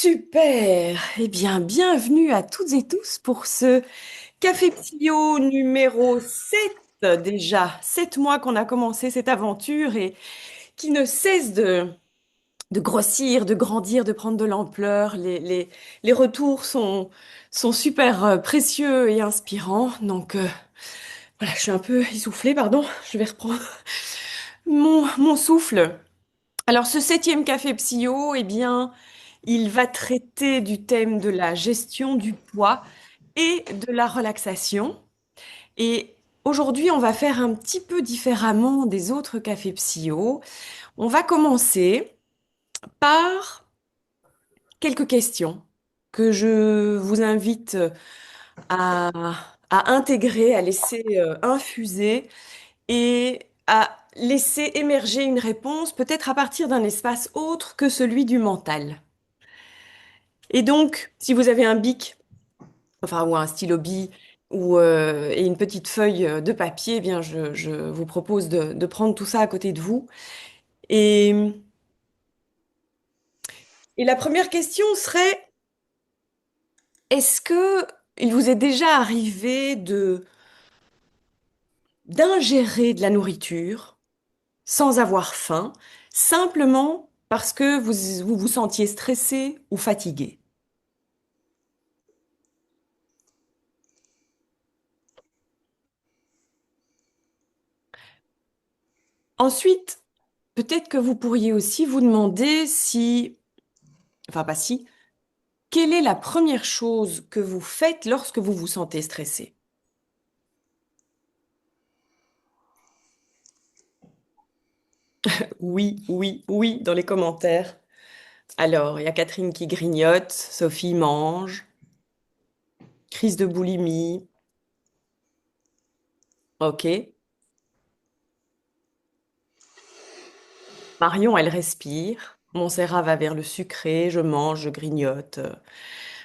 Super! Eh bien, bienvenue à toutes et tous pour ce Café Psyo numéro 7 déjà. 7 mois qu'on a commencé cette aventure et qui ne cesse de grossir, de grandir, de prendre de l'ampleur. Les retours sont super précieux et inspirants. Donc, voilà, je suis un peu essoufflée, pardon. Je vais reprendre mon souffle. Alors, ce septième Café Psyo, eh bien, il va traiter du thème de la gestion du poids et de la relaxation. Et aujourd'hui, on va faire un petit peu différemment des autres cafés psycho. On va commencer par quelques questions que je vous invite à, à intégrer, à laisser infuser et à laisser émerger une réponse, peut-être à partir d'un espace autre que celui du mental. Et donc, si vous avez un bic, enfin, ou un stylo bille et une petite feuille de papier, eh bien, je vous propose de prendre tout ça à côté de vous. Et, et la première question serait, est-ce que il vous est déjà arrivé d'ingérer de la nourriture sans avoir faim, simplement parce que vous vous sentiez stressé ou fatigué? Ensuite, peut-être que vous pourriez aussi vous demander si, enfin pas si, quelle est la première chose que vous faites lorsque vous vous sentez stressé? Oui, oui, oui, dans les commentaires. Alors, il y a Catherine qui grignote, Sophie mange, crise de boulimie. Ok. Marion, elle respire. Montserrat va vers le sucré, je mange, je grignote.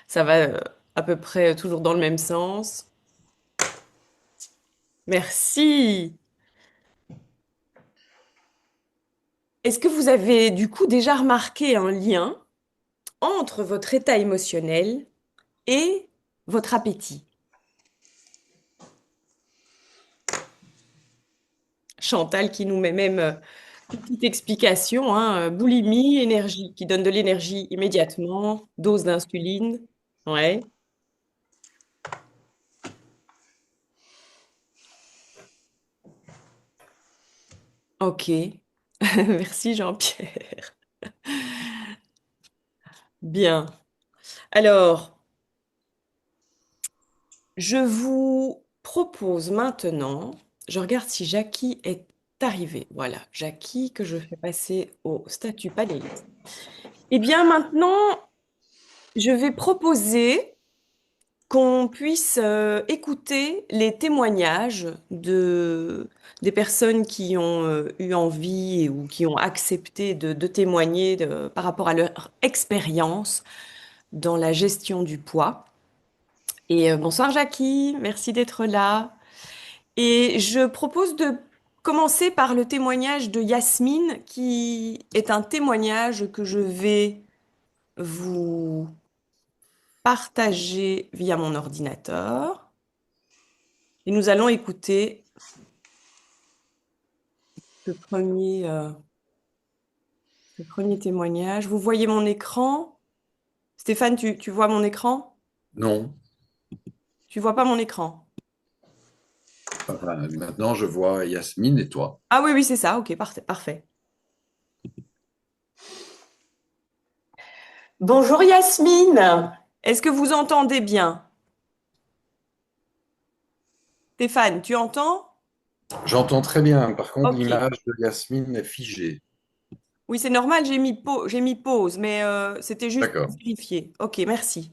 Ça va à peu près toujours dans le même sens. Merci. Est-ce que vous avez du coup déjà remarqué un lien entre votre état émotionnel et votre appétit? Chantal qui nous met même une petite explication, hein, boulimie, énergie, qui donne de l'énergie immédiatement, dose d'insuline. Ouais, ok. Merci Jean-Pierre. Bien. Alors, je vous propose maintenant, je regarde si Jackie est arrivée. Voilà, Jackie que je fais passer au statut panéliste. Eh bien, maintenant, je vais proposer qu'on puisse écouter les témoignages des personnes qui ont eu envie ou qui ont accepté de témoigner par rapport à leur expérience dans la gestion du poids. Et bonsoir Jackie, merci d'être là. Et je propose de commencer par le témoignage de Yasmine, qui est un témoignage que je vais vous partager via mon ordinateur. Et nous allons écouter le le premier témoignage. Vous voyez mon écran? Stéphane, tu vois mon écran? Non. Tu vois pas mon écran? Maintenant, je vois Yasmine et toi. Ah oui, oui, c'est ça. Ok, parfait, parfait. Bonjour Yasmine. Est-ce que vous entendez bien? Stéphane, tu entends? J'entends très bien. Par contre, Ok. l'image de Yasmine est figée. Oui, c'est normal, j'ai mis pause, mais c'était juste pour D'accord. vérifier. Ok, merci.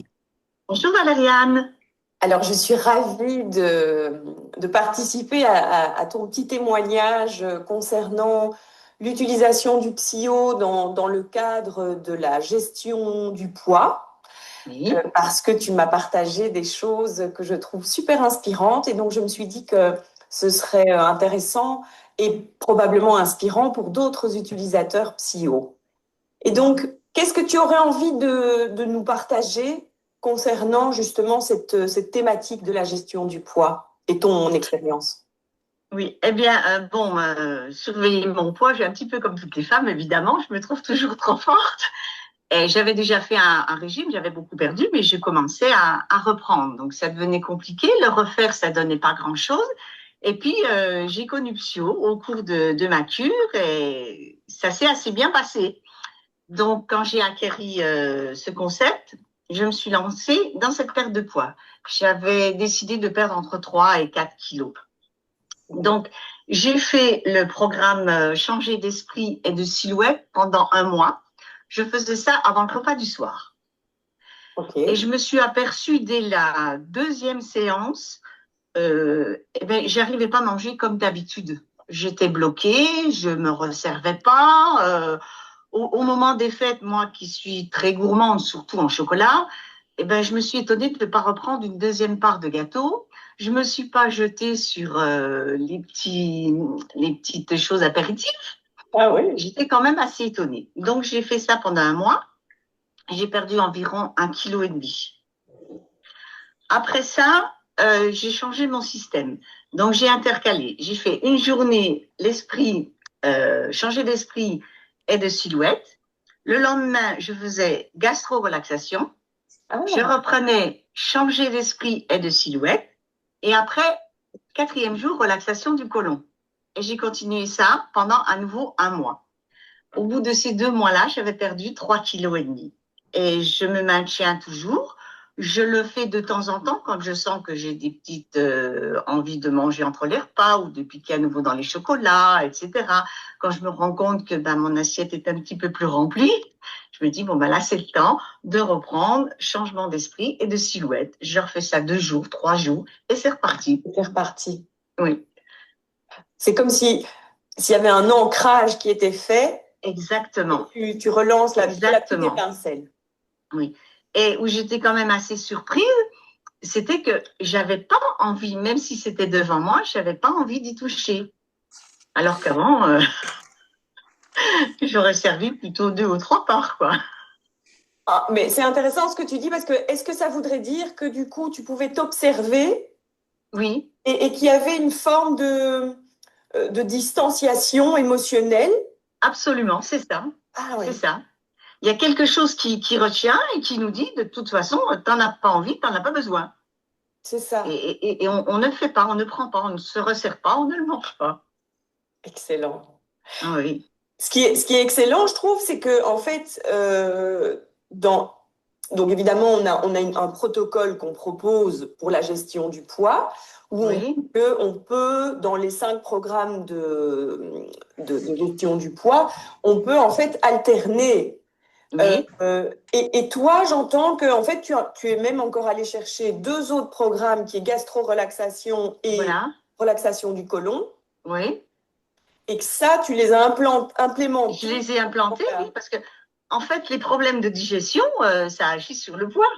Bonjour Valériane. Alors, je suis ravie de participer à ton petit témoignage concernant l'utilisation du psycho dans le cadre de la gestion du poids, Oui. parce que tu m'as partagé des choses que je trouve super inspirantes, et donc je me suis dit que ce serait intéressant et probablement inspirant pour d'autres utilisateurs psycho. Et donc, Qu'est-ce que tu aurais envie de nous partager concernant justement cette thématique de la gestion du poids et ton expérience? Oui, eh bien, surveiller mon poids, j'ai un petit peu comme toutes les femmes, évidemment, je me trouve toujours trop forte. Et j'avais déjà fait un régime, j'avais beaucoup perdu, mais je commençais à reprendre. Donc, ça devenait compliqué. Le refaire, ça donnait pas grand-chose. Et puis, j'ai connu Psyo au cours de ma cure et ça s'est assez bien passé. Donc, quand j'ai acquéri ce concept, je me suis lancée dans cette perte de poids. J'avais décidé de perdre entre 3 et 4 kilos. Donc, j'ai fait le programme Changer d'esprit et de silhouette pendant un mois. Je faisais ça avant le repas du soir. Et je me suis aperçue dès la deuxième séance, j'arrivais pas à manger comme d'habitude. J'étais bloquée, je me resservais pas. Au moment des fêtes, moi qui suis très gourmande, surtout en chocolat, je me suis étonnée de ne pas reprendre une deuxième part de gâteau. Je ne me suis pas jetée sur les petites choses apéritives. Ah oui. J'étais quand même assez étonnée. Donc, j'ai fait ça pendant un mois. J'ai perdu environ 1,5 kg. Après ça, j'ai changé mon système. Donc, j'ai intercalé. J'ai fait une journée changer d'esprit et de silhouette. Le lendemain, je faisais gastro-relaxation. Je reprenais changer d'esprit et de silhouette. Et après, 4e jour, relaxation du côlon. Et j'ai continué ça pendant à nouveau un mois. Au bout de ces 2 mois-là, j'avais perdu 3,5 kg. Et je me maintiens toujours. Je le fais de temps en temps quand je sens que j'ai des petites envies de manger entre les repas ou de piquer à nouveau dans les chocolats, etc. Quand je me rends compte que mon assiette est un petit peu plus remplie, je me dis, là, c'est le temps de reprendre changement d'esprit et de silhouette. Je refais ça 2 jours, 3 jours et c'est reparti. C'est reparti. Oui. C'est comme s'il y avait un ancrage qui était fait. Exactement. Tu relances la petite étincelle. Oui. Et où j'étais quand même assez surprise, c'était que j'avais pas envie, même si c'était devant moi, j'avais pas envie d'y toucher. Alors qu'avant, j'aurais servi plutôt 2 ou 3 parts, quoi. Ah, mais c'est intéressant ce que tu dis parce que est-ce que ça voudrait dire que du coup, tu pouvais t'observer? Oui. Et qu'il y avait une forme de distanciation émotionnelle? Absolument, c'est ça. Ah oui. C'est ça. Il y a quelque chose qui retient et qui nous dit, de toute façon, t'en as pas envie, t'en as pas besoin. C'est ça. Et on ne le fait pas, on ne prend pas, on ne se resserre pas, on ne le mange pas. Excellent. Ah oui. Ce qui est excellent, je trouve, c'est que en fait, donc évidemment, on a un protocole qu'on propose pour la gestion du poids, où Oui. on peut, dans les 5 programmes de gestion du poids, on peut en fait alterner. Oui. Et toi, j'entends que en fait, tu es même encore allé chercher 2 autres programmes qui est gastro-relaxation et Voilà. relaxation du côlon. Oui. Et que ça, tu les as implémentés. Je les ai implantés, oui, parce que, en fait, les problèmes de digestion, ça agit sur le poids.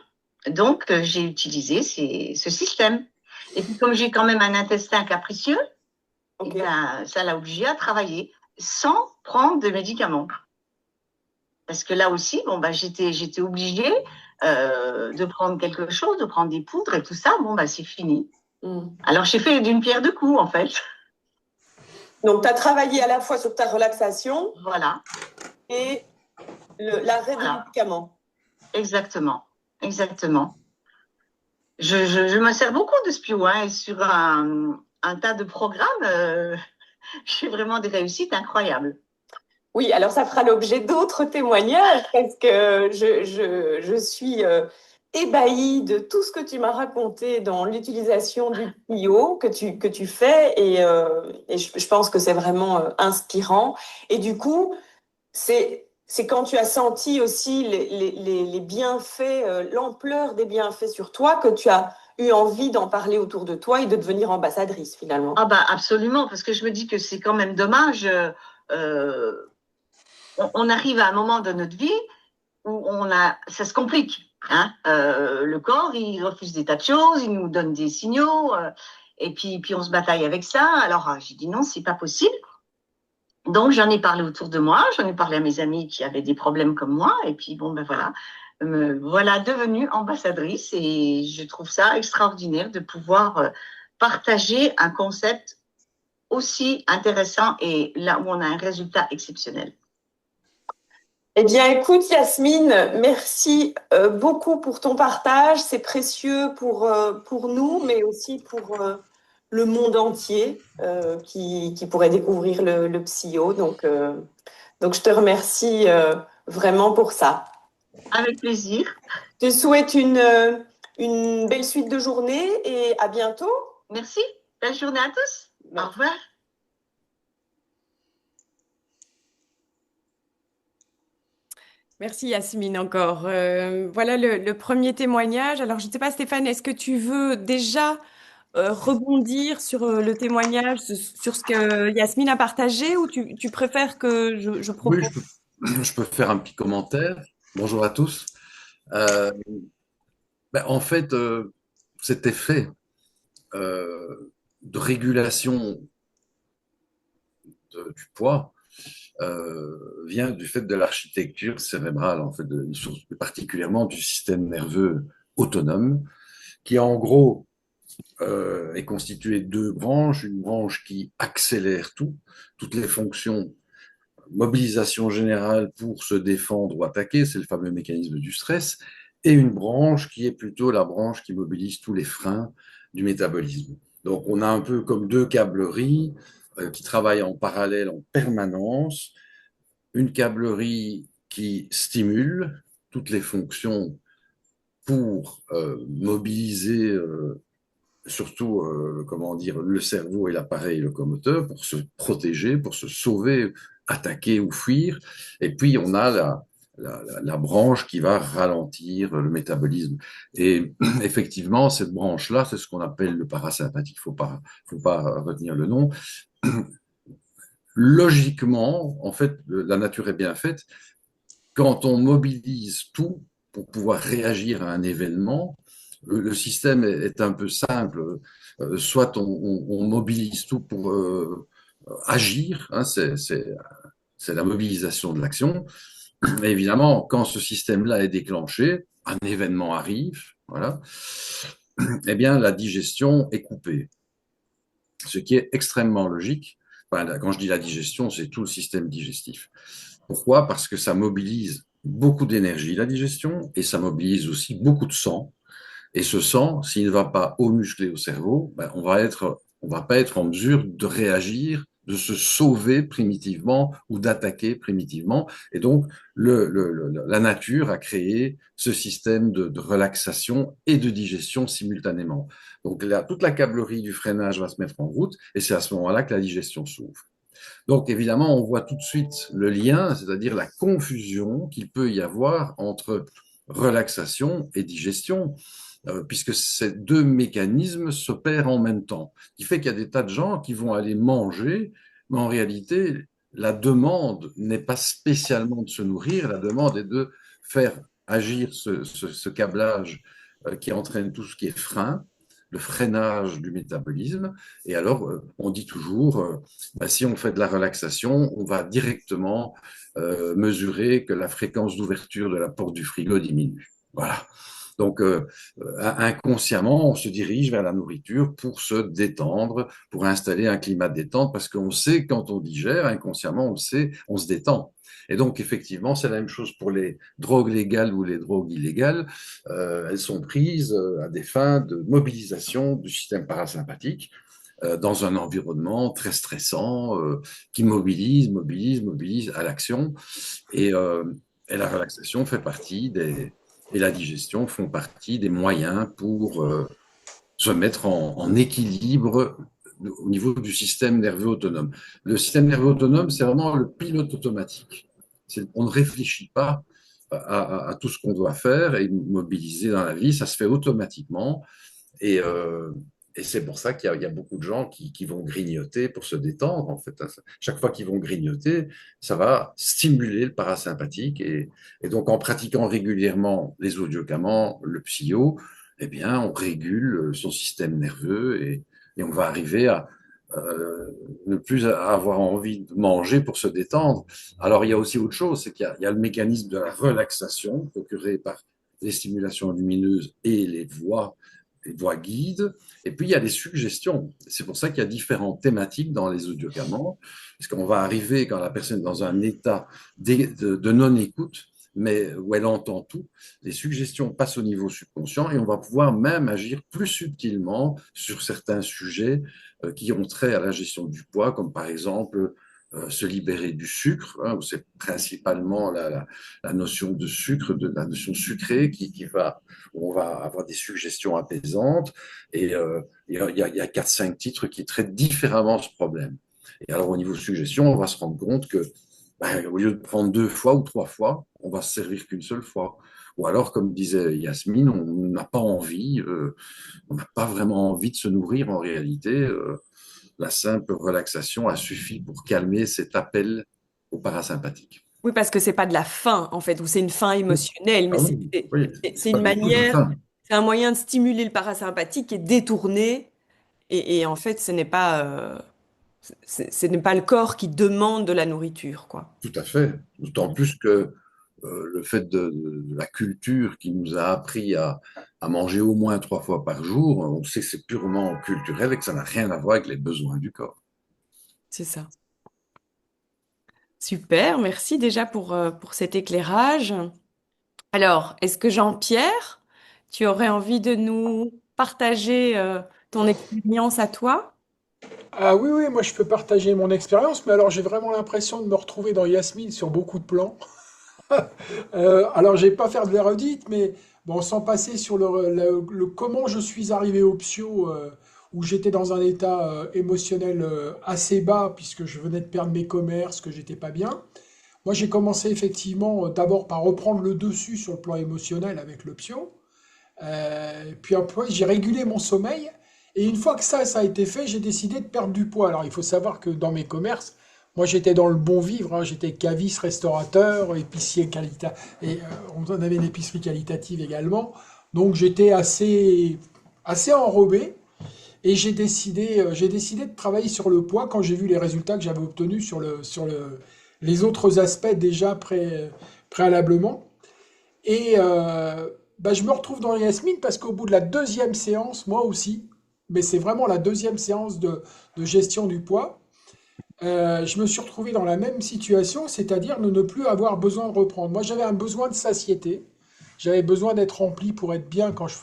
Donc, j'ai utilisé ce système. Et puis, comme j'ai quand même un intestin capricieux, ça l'a obligé à travailler sans prendre de médicaments. Parce que là aussi, j'étais obligée de prendre quelque chose, de prendre des poudres et tout ça. C'est fini. Alors, j'ai fait d'une pierre deux coups, en fait. Donc, tu as travaillé à la fois sur ta relaxation. Voilà. Et l'arrêt des médicaments. Exactement. Exactement. Je me sers beaucoup de Spio, et sur un tas de programmes, j'ai vraiment des réussites incroyables. Oui, alors ça fera l'objet d'autres témoignages parce que je suis ébahie de tout ce que tu m'as raconté dans l'utilisation du Spio que tu fais et je pense que c'est vraiment inspirant. Et du coup, c'est quand tu as senti aussi les bienfaits, l'ampleur des bienfaits sur toi que tu as eu envie d'en parler autour de toi et de devenir ambassadrice finalement. Ah absolument, parce que je me dis que c'est quand même dommage. On arrive à un moment de notre vie où ça se complique. Le corps, il refuse des tas de choses, il nous donne des signaux, et puis on se bataille avec ça. Alors j'ai dit non, c'est pas possible. Donc, j'en ai parlé autour de moi, j'en ai parlé à mes amis qui avaient des problèmes comme moi, et puis bon, ben voilà, me voilà devenue ambassadrice, et je trouve ça extraordinaire de pouvoir partager un concept aussi intéressant et là où on a un résultat exceptionnel. Eh bien, écoute, Yasmine, merci beaucoup pour ton partage. C'est précieux pour nous, mais aussi pour le monde entier qui pourrait découvrir le PSIO. Donc, je te remercie vraiment pour ça. Avec plaisir. Je te souhaite une belle suite de journée et à bientôt. Merci. Belle journée à tous. Au revoir. Merci Yasmine encore. Voilà le premier témoignage. Alors, je ne sais pas, Stéphane, est-ce que tu veux déjà rebondir sur le témoignage, sur ce que Yasmine a partagé, ou tu préfères que je Oui, propose? je peux faire un petit commentaire. Bonjour à tous. Euh, En fait, cet effet de régulation du poids vient du fait de l'architecture cérébrale, en fait, particulièrement du système nerveux autonome, qui en gros est constitué de deux branches, une branche qui accélère toutes les fonctions, mobilisation générale pour se défendre ou attaquer, c'est le fameux mécanisme du stress, et une branche qui est plutôt la branche qui mobilise tous les freins du métabolisme. Donc on a un peu comme deux câbleries qui travaillent en parallèle en permanence, une câblerie qui stimule toutes les fonctions pour mobiliser surtout, comment dire, le cerveau et l'appareil locomoteur pour se protéger, pour se sauver, attaquer ou fuir. Et puis, on a la branche qui va ralentir le métabolisme. Et effectivement, cette branche-là, c'est ce qu'on appelle le parasympathique. Faut pas retenir le nom. Logiquement, en fait, la nature est bien faite. Quand on mobilise tout pour pouvoir réagir à un événement, le système est un peu simple. Soit on mobilise tout pour agir, hein, c'est la mobilisation de l'action. Mais évidemment, quand ce système-là est déclenché, un événement arrive, voilà, eh bien la digestion est coupée, ce qui est extrêmement logique. Enfin, quand je dis la digestion, c'est tout le système digestif. Pourquoi? Parce que ça mobilise beaucoup d'énergie, la digestion, et ça mobilise aussi beaucoup de sang. Et ce sang, s'il ne va pas aux muscles et au cerveau, ben on va pas être en mesure de réagir, de se sauver primitivement ou d'attaquer primitivement. Et donc, la nature a créé ce système de relaxation et de digestion simultanément. Donc, là, toute la câblerie du freinage va se mettre en route et c'est à ce moment-là que la digestion s'ouvre. Donc, évidemment, on voit tout de suite le lien, c'est-à-dire la confusion qu'il peut y avoir entre relaxation et digestion, puisque ces deux mécanismes s'opèrent en même temps. Ce qui fait qu'il y a des tas de gens qui vont aller manger, mais en réalité, la demande n'est pas spécialement de se nourrir, la demande est de faire agir ce câblage qui entraîne tout ce qui est frein, le freinage du métabolisme. Et alors, on dit toujours, bah, si on fait de la relaxation, on va directement mesurer que la fréquence d'ouverture de la porte du frigo diminue. Voilà. Donc, inconsciemment, on se dirige vers la nourriture pour se détendre, pour installer un climat de détente, parce qu'on sait quand on digère, inconsciemment, on le sait, on se détend. Et donc, effectivement, c'est la même chose pour les drogues légales ou les drogues illégales. Elles sont prises à des fins de mobilisation du système parasympathique dans un environnement très stressant qui mobilise à l'action. Et la relaxation fait partie et la digestion font partie des moyens pour se mettre en équilibre au niveau du système nerveux autonome. Le système nerveux autonome, c'est vraiment le pilote automatique. On ne réfléchit pas à tout ce qu'on doit faire et mobiliser dans la vie, ça se fait automatiquement. Et, et c'est pour ça qu'il y a beaucoup de gens qui vont grignoter pour se détendre, en fait. Chaque fois qu'ils vont grignoter, ça va stimuler le parasympathique. Et donc, en pratiquant régulièrement les audiocamans, le PSIO, eh bien, on régule son système nerveux et on va arriver euh, ne plus avoir envie de manger pour se détendre. Alors, il y a aussi autre chose, c'est qu'il y a le mécanisme de la relaxation procuré par les stimulations lumineuses et les voix guides. Et puis, il y a les suggestions. C'est pour ça qu'il y a différentes thématiques dans les audiogamants, parce qu'on va arriver quand la personne est dans un état de non-écoute, mais où elle entend tout, les suggestions passent au niveau subconscient et on va pouvoir même agir plus subtilement sur certains sujets qui ont trait à la gestion du poids, comme par exemple se libérer du sucre, hein, où c'est principalement la notion de sucre, de la notion sucrée où on va avoir des suggestions apaisantes. Et il y a 4-5 titres qui traitent différemment ce problème. Et alors au niveau suggestion, on va se rendre compte que au lieu de prendre 2 fois ou 3 fois, on va se servir qu'une seule fois. Ou alors, comme disait Yasmine, on n'a pas envie, on n'a pas vraiment envie de se nourrir en réalité. La simple relaxation a suffi pour calmer cet appel au parasympathique. Oui, parce que c'est pas de la faim, en fait, ou c'est une faim émotionnelle, mais Ah oui, oui, c'est c'est pas une du tout de la manière, faim. c'est un moyen de stimuler le parasympathique et détourner. Et en fait, ce n'est pas le corps qui demande de la nourriture, quoi. Tout à fait. D'autant plus que le fait de la culture qui nous a appris à manger au moins 3 fois par jour, on sait que c'est purement culturel et que ça n'a rien à voir avec les besoins du corps. C'est ça. Super, merci déjà pour cet éclairage. Alors, est-ce que Jean-Pierre, tu aurais envie de nous partager ton expérience à toi? Ah oui, oui, moi je peux partager mon expérience, mais alors j'ai vraiment l'impression de me retrouver dans Yasmine sur beaucoup de plans. Alors je vais pas faire de la redite, mais bon, sans passer sur le comment je suis arrivé au Psio, où j'étais dans un état émotionnel assez bas, puisque je venais de perdre mes commerces, que j'étais pas bien. Moi j'ai commencé effectivement d'abord par reprendre le dessus sur le plan émotionnel avec le Psio. Puis après, j'ai régulé mon sommeil. Et une fois que ça a été fait, j'ai décidé de perdre du poids. Alors, il faut savoir que dans mes commerces, moi, j'étais dans le bon vivre, hein. J'étais caviste, restaurateur, épicier qualitatif. Et on en avait une épicerie qualitative également. Donc, j'étais assez enrobé. Et j'ai décidé de travailler sur le poids quand j'ai vu les résultats que j'avais obtenus les autres aspects déjà préalablement. Et bah, je me retrouve dans Yasmine parce qu'au bout de la deuxième séance, moi aussi, mais c'est vraiment la deuxième séance de gestion du poids, je me suis retrouvé dans la même situation, c'est-à-dire de ne plus avoir besoin de reprendre. Moi, j'avais un besoin de satiété, j'avais besoin d'être rempli pour être bien quand je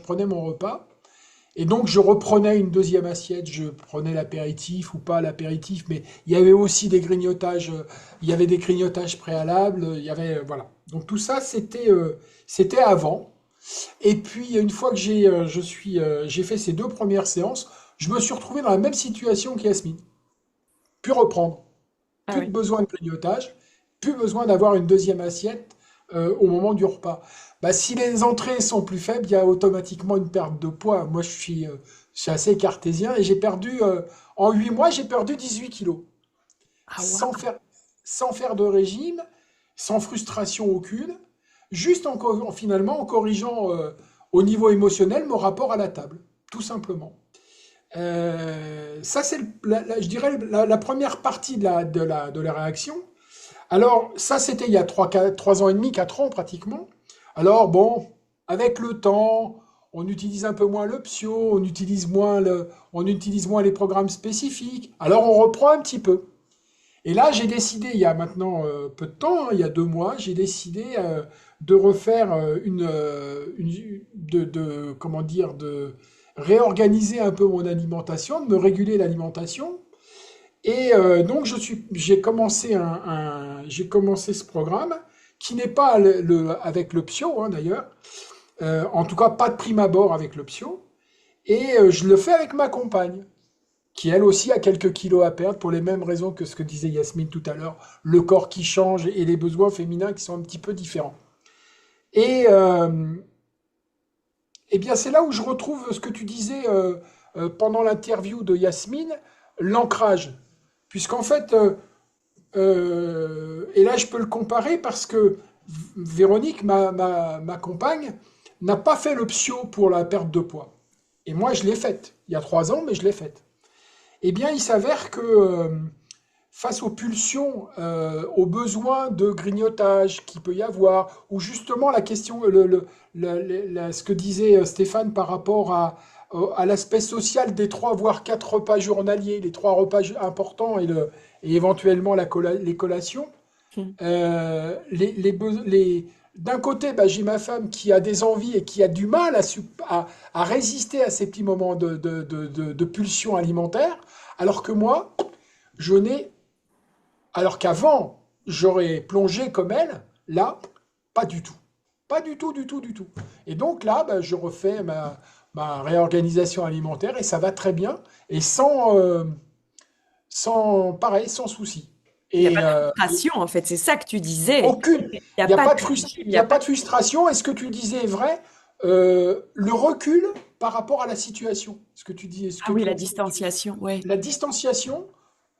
prenais mon repas. Et donc, je reprenais une deuxième assiette, je prenais l'apéritif ou pas l'apéritif, mais il y avait aussi des grignotages, il y avait des grignotages préalables, il y avait, voilà. Donc tout ça, c'était avant. Et puis, une fois que j'ai fait ces deux premières séances, je me suis retrouvé dans la même situation qu'Yasmine. Plus reprendre, Ah plus de oui. besoin de grignotage, plus besoin d'avoir une deuxième assiette au moment du repas. Bah, si les entrées sont plus faibles, il y a automatiquement une perte de poids. Moi, je suis assez cartésien et en 8 mois, j'ai perdu 18 kilos. Ah Sans ouais. faire, sans faire de régime, sans frustration aucune, juste finalement en corrigeant au niveau émotionnel mon rapport à la table, tout simplement. Ça, c'est, je dirais, la première partie de la réaction. Alors, ça, c'était il y a 3 ans et demi, 4 ans pratiquement. Alors, bon, avec le temps, on utilise un peu moins le Psio, on utilise moins les programmes spécifiques. Alors, on reprend un petit peu. Et là, j'ai décidé, il y a maintenant peu de temps, hein, il y a 2 mois, j'ai décidé de refaire comment dire, de réorganiser un peu mon alimentation, de me réguler l'alimentation. Et donc, j'ai commencé ce programme qui n'est pas avec le Psio, hein, d'ailleurs. En tout cas, pas de prime abord avec le Psio. Et je le fais avec ma compagne, qui elle aussi a quelques kilos à perdre pour les mêmes raisons que ce que disait Yasmine tout à l'heure, le corps qui change et les besoins féminins qui sont un petit peu différents. Et eh bien, c'est là où je retrouve ce que tu disais pendant l'interview de Yasmine, l'ancrage. Puisqu'en fait, et là je peux le comparer parce que Véronique, ma compagne, n'a pas fait le psio pour la perte de poids. Et moi, je l'ai faite. Il y a 3 ans, mais je l'ai faite. eh bien, il s'avère que face aux pulsions, aux besoins de grignotage qu'il peut y avoir, ou justement la question, ce que disait Stéphane par rapport à l'aspect social des 3 voire 4 repas journaliers, les 3 repas importants et éventuellement les collations. Hmm. D'un côté, bah, j'ai ma femme qui a des envies et qui a du mal à résister à ces petits moments de pulsion alimentaire, alors que moi, je n'ai alors qu'avant, j'aurais plongé comme elle, là, pas du tout. Pas du tout, du tout, du tout. Et donc là, bah, je refais ma réorganisation alimentaire et ça va très bien et pareil, sans souci. Il n'y a Et pas de frustration, en fait, c'est ça que tu disais. aucune, Il n'y a il n'y a pas pas de, de il il y y a a pas pas de frustration. Et ce que tu disais est vrai. Le recul par rapport à la situation. Ce que tu dis, ce Ah que oui, tu la as dit. distanciation, ouais, La distanciation,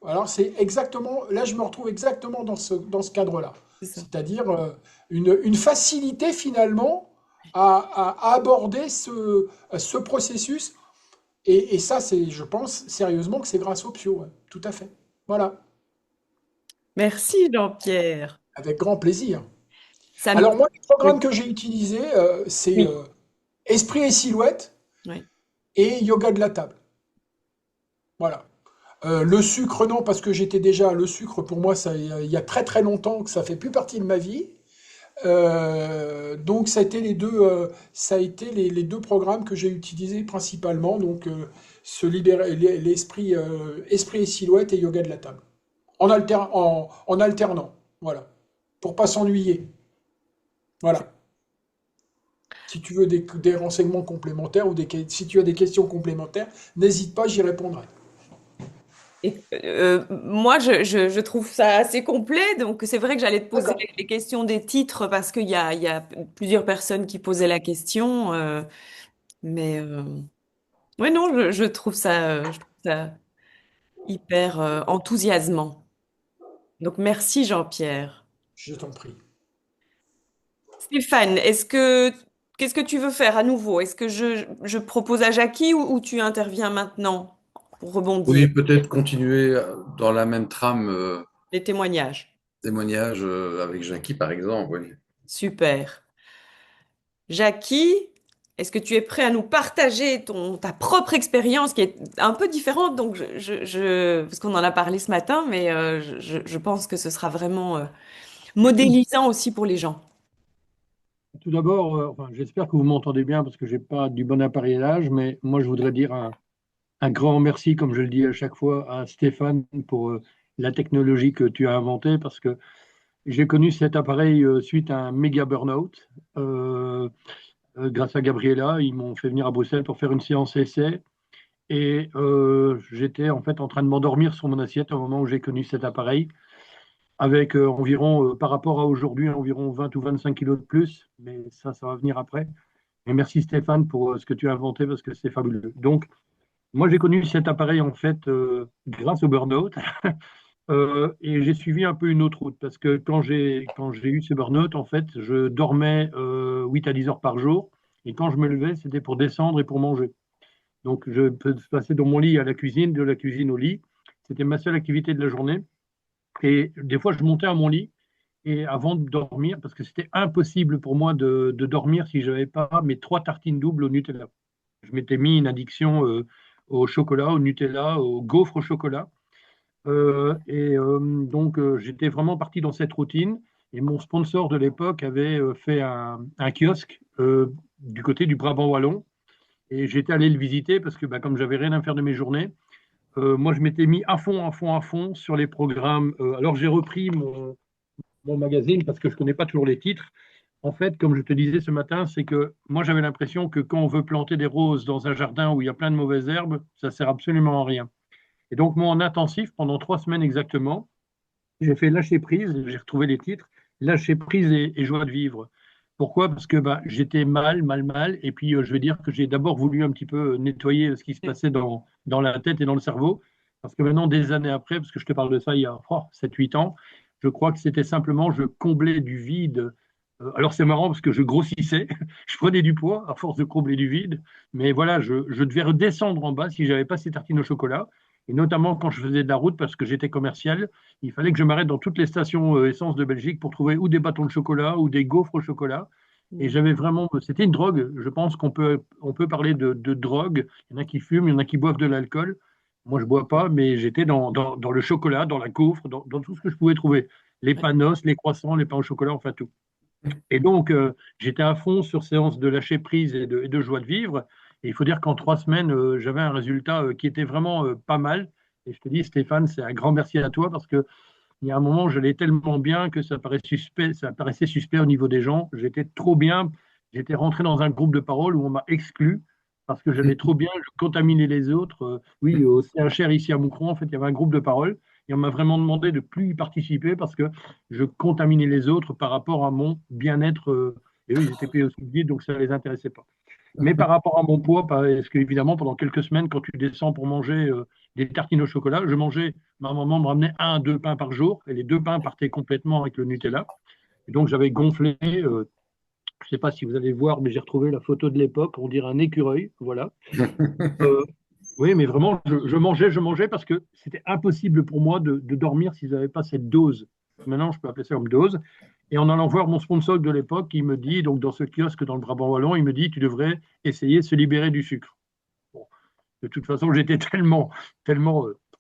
alors c'est exactement, là je me retrouve exactement dans ce cadre-là. c'est ça. C'est-à-dire une facilité finalement à aborder ce processus. Et ça, je pense sérieusement que c'est grâce au Pio, ouais. Tout à fait. Voilà, Merci, Jean-Pierre. avec grand plaisir. Ça me... Alors moi, les programmes Oui, que j'ai utilisés, c'est oui, Esprit et Silhouette ouais. et Yoga de la table. Voilà. Le sucre, non, parce que le sucre pour moi, ça, il y a très très longtemps que ça fait plus partie de ma vie. Donc ça a été les 2 programmes que j'ai utilisés principalement. Donc esprit et silhouette et yoga de la table. En alternant, voilà, pour pas s'ennuyer. Voilà. Si tu veux des renseignements complémentaires ou si tu as des questions complémentaires, n'hésite pas, j'y répondrai. Et, moi, je trouve ça assez complet. Donc, c'est vrai que j'allais te poser D'accord. les questions des titres parce il y a plusieurs personnes qui posaient la question. Mais ouais, non, je trouve ça hyper enthousiasmant. Donc, merci, Jean-Pierre. Je t'en prie. Stéphane, qu'est-ce que tu veux faire à nouveau? Est-ce que je propose à Jackie ou tu interviens maintenant pour rebondir? Oui, peut-être continuer dans la même trame, Les témoignages. témoignage avec Jackie, par exemple. Oui. Super. Jackie, est-ce que tu es prêt à nous partager ta propre expérience qui est un peu différente? Donc, parce qu'on en a parlé ce matin, mais je pense que ce sera vraiment modélisant aussi pour les gens. Tout d'abord, enfin, j'espère que vous m'entendez bien parce que j'ai pas du bon appareillage, mais moi je voudrais dire un grand merci, comme je le dis à chaque fois, à Stéphane pour la technologie que tu as inventée parce que j'ai connu cet appareil suite à un méga burn-out. Grâce à Gabriella, ils m'ont fait venir à Bruxelles pour faire une séance essai et j'étais en fait en train de m'endormir sur mon assiette au moment où j'ai connu cet appareil avec environ, par rapport à aujourd'hui, environ 20 ou 25 kilos de plus, mais ça va venir après. Et merci Stéphane pour ce que tu as inventé parce que c'est fabuleux. Donc, moi, j'ai connu cet appareil en fait grâce au burn-out et j'ai suivi un peu une autre route parce que quand j'ai eu ce burn-out, en fait, je dormais 8 à 10 heures par jour et quand je me levais, c'était pour descendre et pour manger. Donc, je peux passer de mon lit à la cuisine, de la cuisine au lit. C'était ma seule activité de la journée. Et des fois, je montais à mon lit et avant de dormir, parce que c'était impossible pour moi de dormir si je n'avais pas mes 3 tartines doubles au Nutella. Je m'étais mis une addiction au chocolat, au Nutella, au gaufre au chocolat. Donc, j'étais vraiment parti dans cette routine. Et mon sponsor de l'époque avait fait un kiosque du côté du Brabant Wallon. Et j'étais allé le visiter parce que, bah, comme j'avais rien à faire de mes journées, moi, je m'étais mis à fond, à fond, à fond sur les programmes. Alors, j'ai repris mon magazine parce que je ne connais pas toujours les titres. En fait, comme je te disais ce matin, c'est que moi j'avais l'impression que quand on veut planter des roses dans un jardin où il y a plein de mauvaises herbes, ça sert absolument à rien. Et donc moi en intensif, pendant 3 semaines exactement, j'ai fait lâcher prise, j'ai retrouvé les titres, lâcher prise et joie de vivre. Pourquoi? Parce que bah, j'étais mal, mal, mal, et puis je vais dire que j'ai d'abord voulu un petit peu nettoyer ce qui se passait dans la tête et dans le cerveau, parce que maintenant, des années après, parce que je te parle de ça il y a 7-8 ans, je crois que c'était simplement, je comblais du vide. Alors c'est marrant parce que je grossissais, je prenais du poids à force de combler du vide, mais voilà, je devais redescendre en bas si j'avais pas ces tartines au chocolat. Et notamment quand je faisais de la route, parce que j'étais commercial, il fallait que je m'arrête dans toutes les stations essence de Belgique pour trouver ou des bâtons de chocolat ou des gaufres au chocolat. Et Mm. j'avais vraiment, c'était une drogue. Je pense qu'on peut parler de drogue. Il y en a qui fument, il y en a qui boivent de l'alcool. Moi, je bois pas, mais j'étais dans le chocolat, dans la gaufre, dans tout ce que je pouvais trouver. Les Ouais. panos, les croissants, les pains au chocolat, enfin tout. Et donc, j'étais à fond sur séance de lâcher prise et de joie de vivre. Et il faut dire qu'en 3 semaines, j'avais un résultat qui était vraiment pas mal. Et je te dis, Stéphane, c'est un grand merci à toi parce que il y a un moment, j'allais tellement bien que ça paraissait suspect au niveau des gens. J'étais trop bien. J'étais rentré dans un groupe de parole où on m'a exclu parce que j'allais trop bien, je contaminais les autres. Oui, au CHR ici à Moucron, en fait, il y avait un groupe de parole et on m'a vraiment demandé de plus y participer parce que je contaminais les autres par rapport à mon bien-être. Et eux, ils étaient payés au SMIC, donc ça ne les intéressait pas. Mais par rapport à mon poids, parce qu'évidemment, pendant quelques semaines, quand tu descends pour manger des tartines au chocolat, je mangeais, ma maman me ramenait 1 à 2 pains par jour, et les 2 pains partaient complètement avec le Nutella. Et donc, j'avais gonflé, je ne sais pas si vous allez voir, mais j'ai retrouvé la photo de l'époque, on dirait un écureuil, voilà. Euh, oui, mais vraiment, je mangeais parce que c'était impossible pour moi de dormir si je n'avais pas cette dose. Maintenant, je peux appeler ça comme dose. Et en allant voir mon sponsor de l'époque, il me dit, donc dans ce kiosque dans le Brabant Wallon, il me dit, tu devrais essayer de se libérer du sucre. Bon, de toute façon, j'étais tellement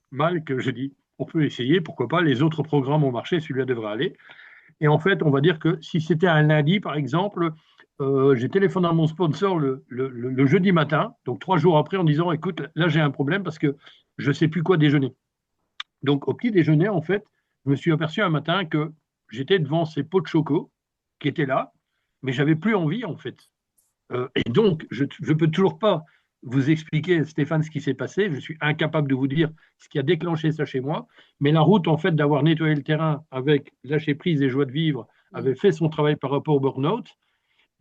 mal que j'ai dit, on peut essayer, pourquoi pas, les autres programmes ont marché, celui-là devrait aller. Et en fait, on va dire que si c'était un lundi, par exemple, j'ai téléphoné à mon sponsor le jeudi matin, donc 3 jours après, en disant, écoute, là j'ai un problème parce que je ne sais plus quoi déjeuner. Donc au petit déjeuner, en fait, je me suis aperçu un matin que j'étais devant ces pots de choco qui étaient là, mais j'avais plus envie, en fait. Et donc, je ne peux toujours pas vous expliquer, Stéphane, ce qui s'est passé. Je suis incapable de vous dire ce qui a déclenché ça chez moi. Mais la route, en fait, d'avoir nettoyé le terrain avec lâcher prise et joie de vivre, Mm. avait fait son travail par rapport au burn-out.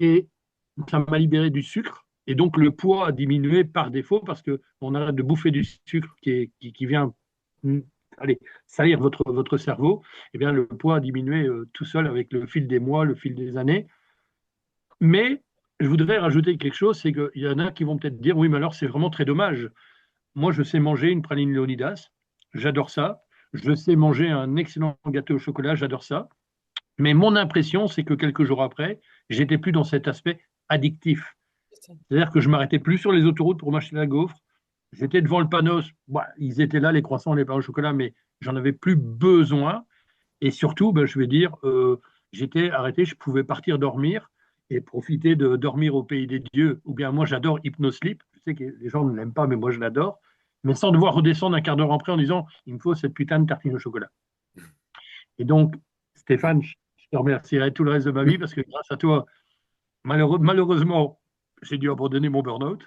Et ça m'a libéré du sucre. Et donc, le poids a diminué par défaut parce qu'on arrête de bouffer du sucre qui vient allez, salir votre cerveau. Eh bien, le poids a diminué tout seul avec le fil des mois, le fil des années. Mais je voudrais rajouter quelque chose, c'est qu'il y en a qui vont peut-être dire, oui, mais alors c'est vraiment très dommage. Moi, je sais manger une praline Léonidas, j'adore ça. Je sais manger un excellent gâteau au chocolat, j'adore ça. Mais mon impression, c'est que quelques jours après, j'étais plus dans cet aspect addictif. C'est-à-dire que je m'arrêtais plus sur les autoroutes pour m'acheter la gaufre. J'étais devant le panneau, bah, ils étaient là, les croissants, les pains au chocolat, mais j'en avais plus besoin. Et surtout, ben, je vais dire, j'étais arrêté, je pouvais partir dormir et profiter de dormir au pays des dieux. Ou bien moi, j'adore Hypnosleep. Je sais que les gens ne l'aiment pas, mais moi, je l'adore. Mais sans devoir redescendre un quart d'heure après en disant, il me faut cette putain de tartine au chocolat. Et donc, Stéphane, je te remercierai tout le reste de ma vie parce que grâce à toi, malheureusement, j'ai dû abandonner mon burn-out.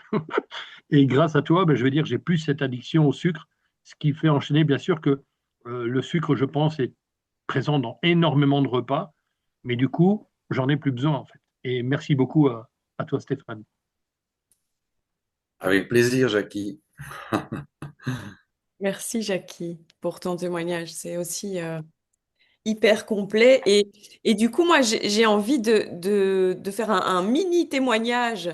Et grâce à toi, ben, je vais dire, j'ai plus cette addiction au sucre, ce qui fait enchaîner, bien sûr, que le sucre, je pense, est présent dans énormément de repas, mais du coup, j'en ai plus besoin, en fait. Et merci beaucoup à toi, Stéphane. Avec plaisir, Jackie. Merci, Jackie, pour ton témoignage. C'est aussi hyper complet. Et du coup, moi, j'ai envie de faire un mini témoignage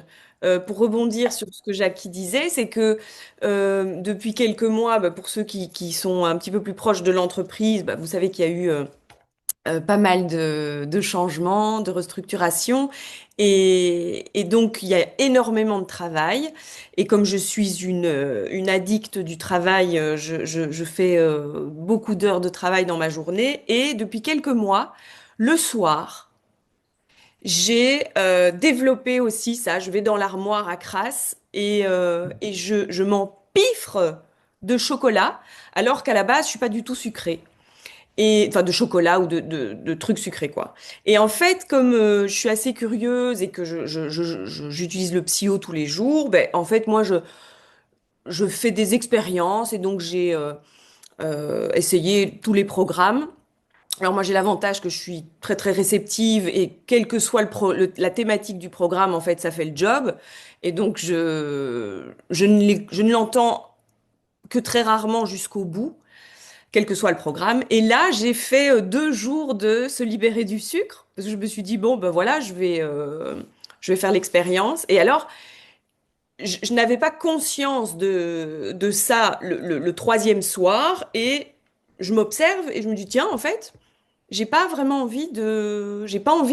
pour rebondir sur ce que Jackie disait. C'est que depuis quelques mois, bah, pour ceux qui sont un petit peu plus proches de l'entreprise, bah, vous savez qu'il y a eu pas mal de changements, de restructurations. Et donc, il y a énormément de travail. Et comme je suis une addicte du travail, je fais beaucoup d'heures de travail dans ma journée. Et depuis quelques mois, le soir, j'ai développé aussi ça. Je vais dans l'armoire à crasse et je m'empiffre de chocolat, alors qu'à la base, je suis pas du tout sucrée et enfin de chocolat ou de trucs sucrés quoi. Et en fait, comme je suis assez curieuse et que j'utilise le psyo tous les jours, ben en fait moi je fais des expériences et donc j'ai essayé tous les programmes. Alors moi j'ai l'avantage que je suis très très réceptive et quel que soit la thématique du programme en fait ça fait le job et donc je ne l'entends que très rarement jusqu'au bout quel que soit le programme. Et là, j'ai fait 2 jours de se libérer du sucre, parce que je me suis dit, bon, ben voilà, je vais faire l'expérience. Et alors, je n'avais pas conscience de ça le troisième soir et je m'observe et je me dis, tiens, en fait, j'ai pas envie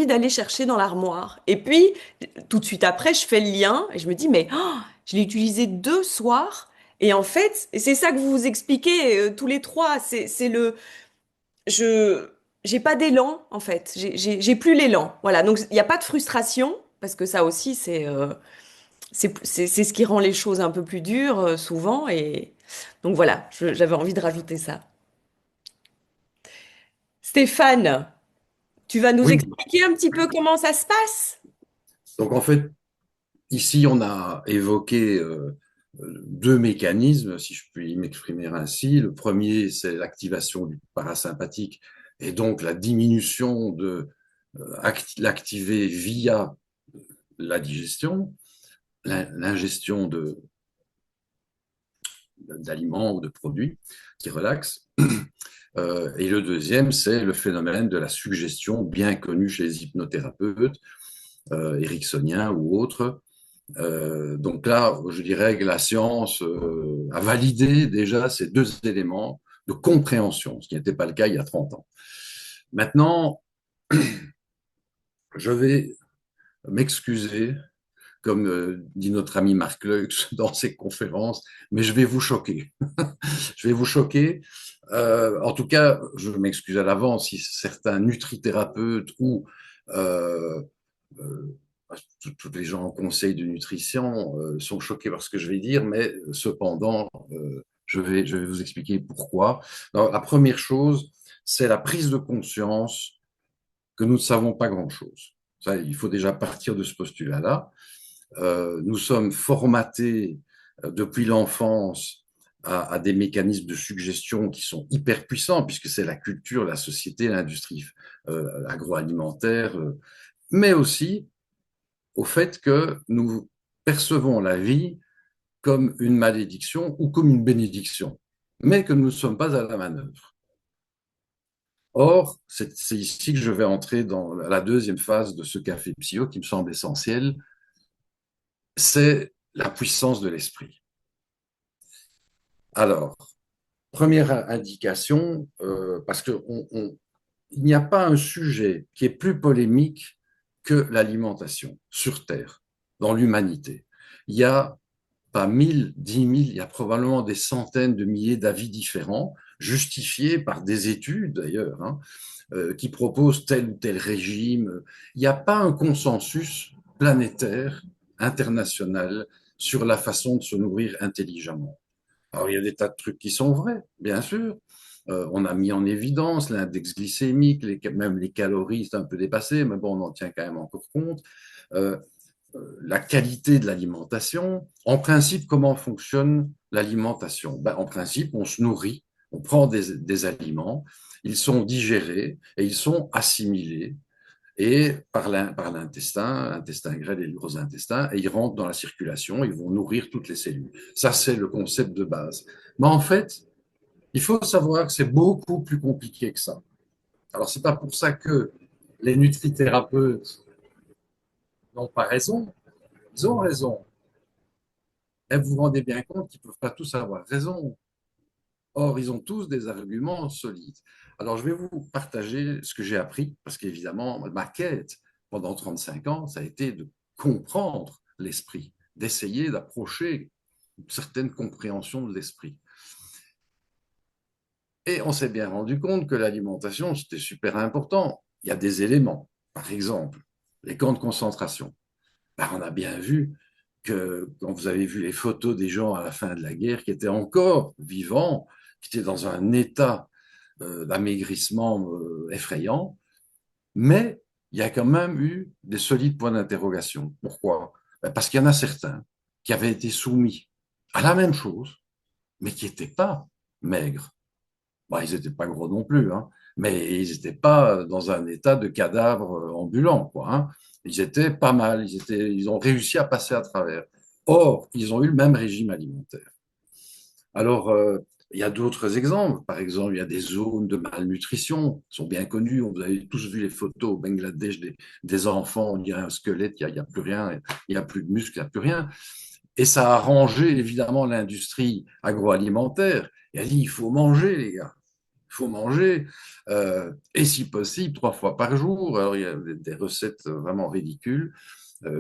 d'aller chercher dans l'armoire. Et puis, tout de suite après, je fais le lien et je me dis, mais oh, je l'ai utilisé 2 soirs. Et en fait, et c'est ça que vous vous expliquez tous les trois, je, j'ai pas d'élan, en fait. J'ai plus l'élan. Voilà. Donc, il n'y a pas de frustration parce que ça aussi, c'est ce qui rend les choses un peu plus dures souvent. Et donc voilà, j'avais envie de rajouter ça. Stéphane, tu vas nous Oui, expliquer un petit peu comment ça se passe? donc en fait, ici, on a évoqué deux mécanismes, si je puis m'exprimer ainsi. Le premier, c'est l'activation du parasympathique et donc la diminution de l'activer via la digestion, l'ingestion d'aliments ou de produits qui relaxent. Et le deuxième, c'est le phénomène de la suggestion, bien connu chez les hypnothérapeutes, ericksoniens ou autres. Donc là, je dirais que la science a validé déjà ces deux éléments de compréhension, ce qui n'était pas le cas il y a 30 ans. Maintenant, je vais m'excuser, comme dit notre ami Marc Leux dans ses conférences, mais je vais vous choquer. Je vais vous choquer. En tout cas, je m'excuse à l'avance si certains nutrithérapeutes ou euh, euh, tous les gens en conseil de nutrition sont choqués par ce que je vais dire, mais cependant, je vais vous expliquer pourquoi. Alors, la première chose, c'est la prise de conscience que nous ne savons pas grand-chose. Ça, il faut déjà partir de ce postulat-là. Nous sommes formatés depuis l'enfance à des mécanismes de suggestion qui sont hyper puissants, puisque c'est la culture, la société, l'industrie agroalimentaire, mais aussi au fait que nous percevons la vie comme une malédiction ou comme une bénédiction, mais que nous ne sommes pas à la manœuvre. Or, c'est ici que je vais entrer dans la deuxième phase de ce café psycho qui me semble essentiel, c'est la puissance de l'esprit. Alors, première indication, parce qu'il n'y a pas un sujet qui est plus polémique que l'alimentation sur Terre, dans l'humanité. Il y a pas 1000, 10 000, il y a probablement des centaines de milliers d'avis différents, justifiés par des études d'ailleurs, hein, qui proposent tel ou tel régime. Il n'y a pas un consensus planétaire, international, sur la façon de se nourrir intelligemment. Alors, il y a des tas de trucs qui sont vrais, bien sûr. On a mis en évidence l'index glycémique, même les calories, c'est un peu dépassé, mais bon, on en tient quand même encore compte. Euh, la qualité de l'alimentation. En principe, comment fonctionne l'alimentation? Ben, en principe, on se nourrit, on prend des aliments, ils sont digérés et ils sont assimilés et par l'intestin, l'intestin grêle et le gros intestin, et ils rentrent dans la circulation, ils vont nourrir toutes les cellules. Ça, c'est le concept de base. Mais en fait, il faut savoir que c'est beaucoup plus compliqué que ça. Alors, c'est pas pour ça que les nutrithérapeutes n'ont pas raison. Ils ont raison. Et vous vous rendez bien compte qu'ils ne peuvent pas tous avoir raison. Or, ils ont tous des arguments solides. Alors, je vais vous partager ce que j'ai appris, parce qu'évidemment, ma quête pendant 35 ans, ça a été de comprendre l'esprit, d'essayer d'approcher une certaine compréhension de l'esprit. Et on s'est bien rendu compte que l'alimentation, c'était super important. Il y a des éléments, par exemple, les camps de concentration. Ben, on a bien vu que quand vous avez vu les photos des gens à la fin de la guerre qui étaient encore vivants, qui étaient dans un état d'amaigrissement effrayant, mais il y a quand même eu des solides points d'interrogation. Pourquoi? Ben, parce qu'il y en a certains qui avaient été soumis à la même chose, mais qui n'étaient pas maigres. Bon, ils n'étaient pas gros non plus, hein, mais ils n'étaient pas dans un état de cadavre ambulant, quoi, hein. Ils étaient pas mal, ils ont réussi à passer à travers. Or, ils ont eu le même régime alimentaire. Alors, il y a d'autres exemples. Par exemple, il y a des zones de malnutrition qui sont bien connues. Vous avez tous vu les photos au Bangladesh des enfants, on dirait un squelette, il n'y a plus rien, il n'y a plus de muscles, il n'y a plus rien. Et ça a arrangé évidemment l'industrie agroalimentaire. Il a dit, il faut manger, les gars. Il faut manger, et si possible, 3 fois par jour. Alors, il y a des recettes vraiment ridicules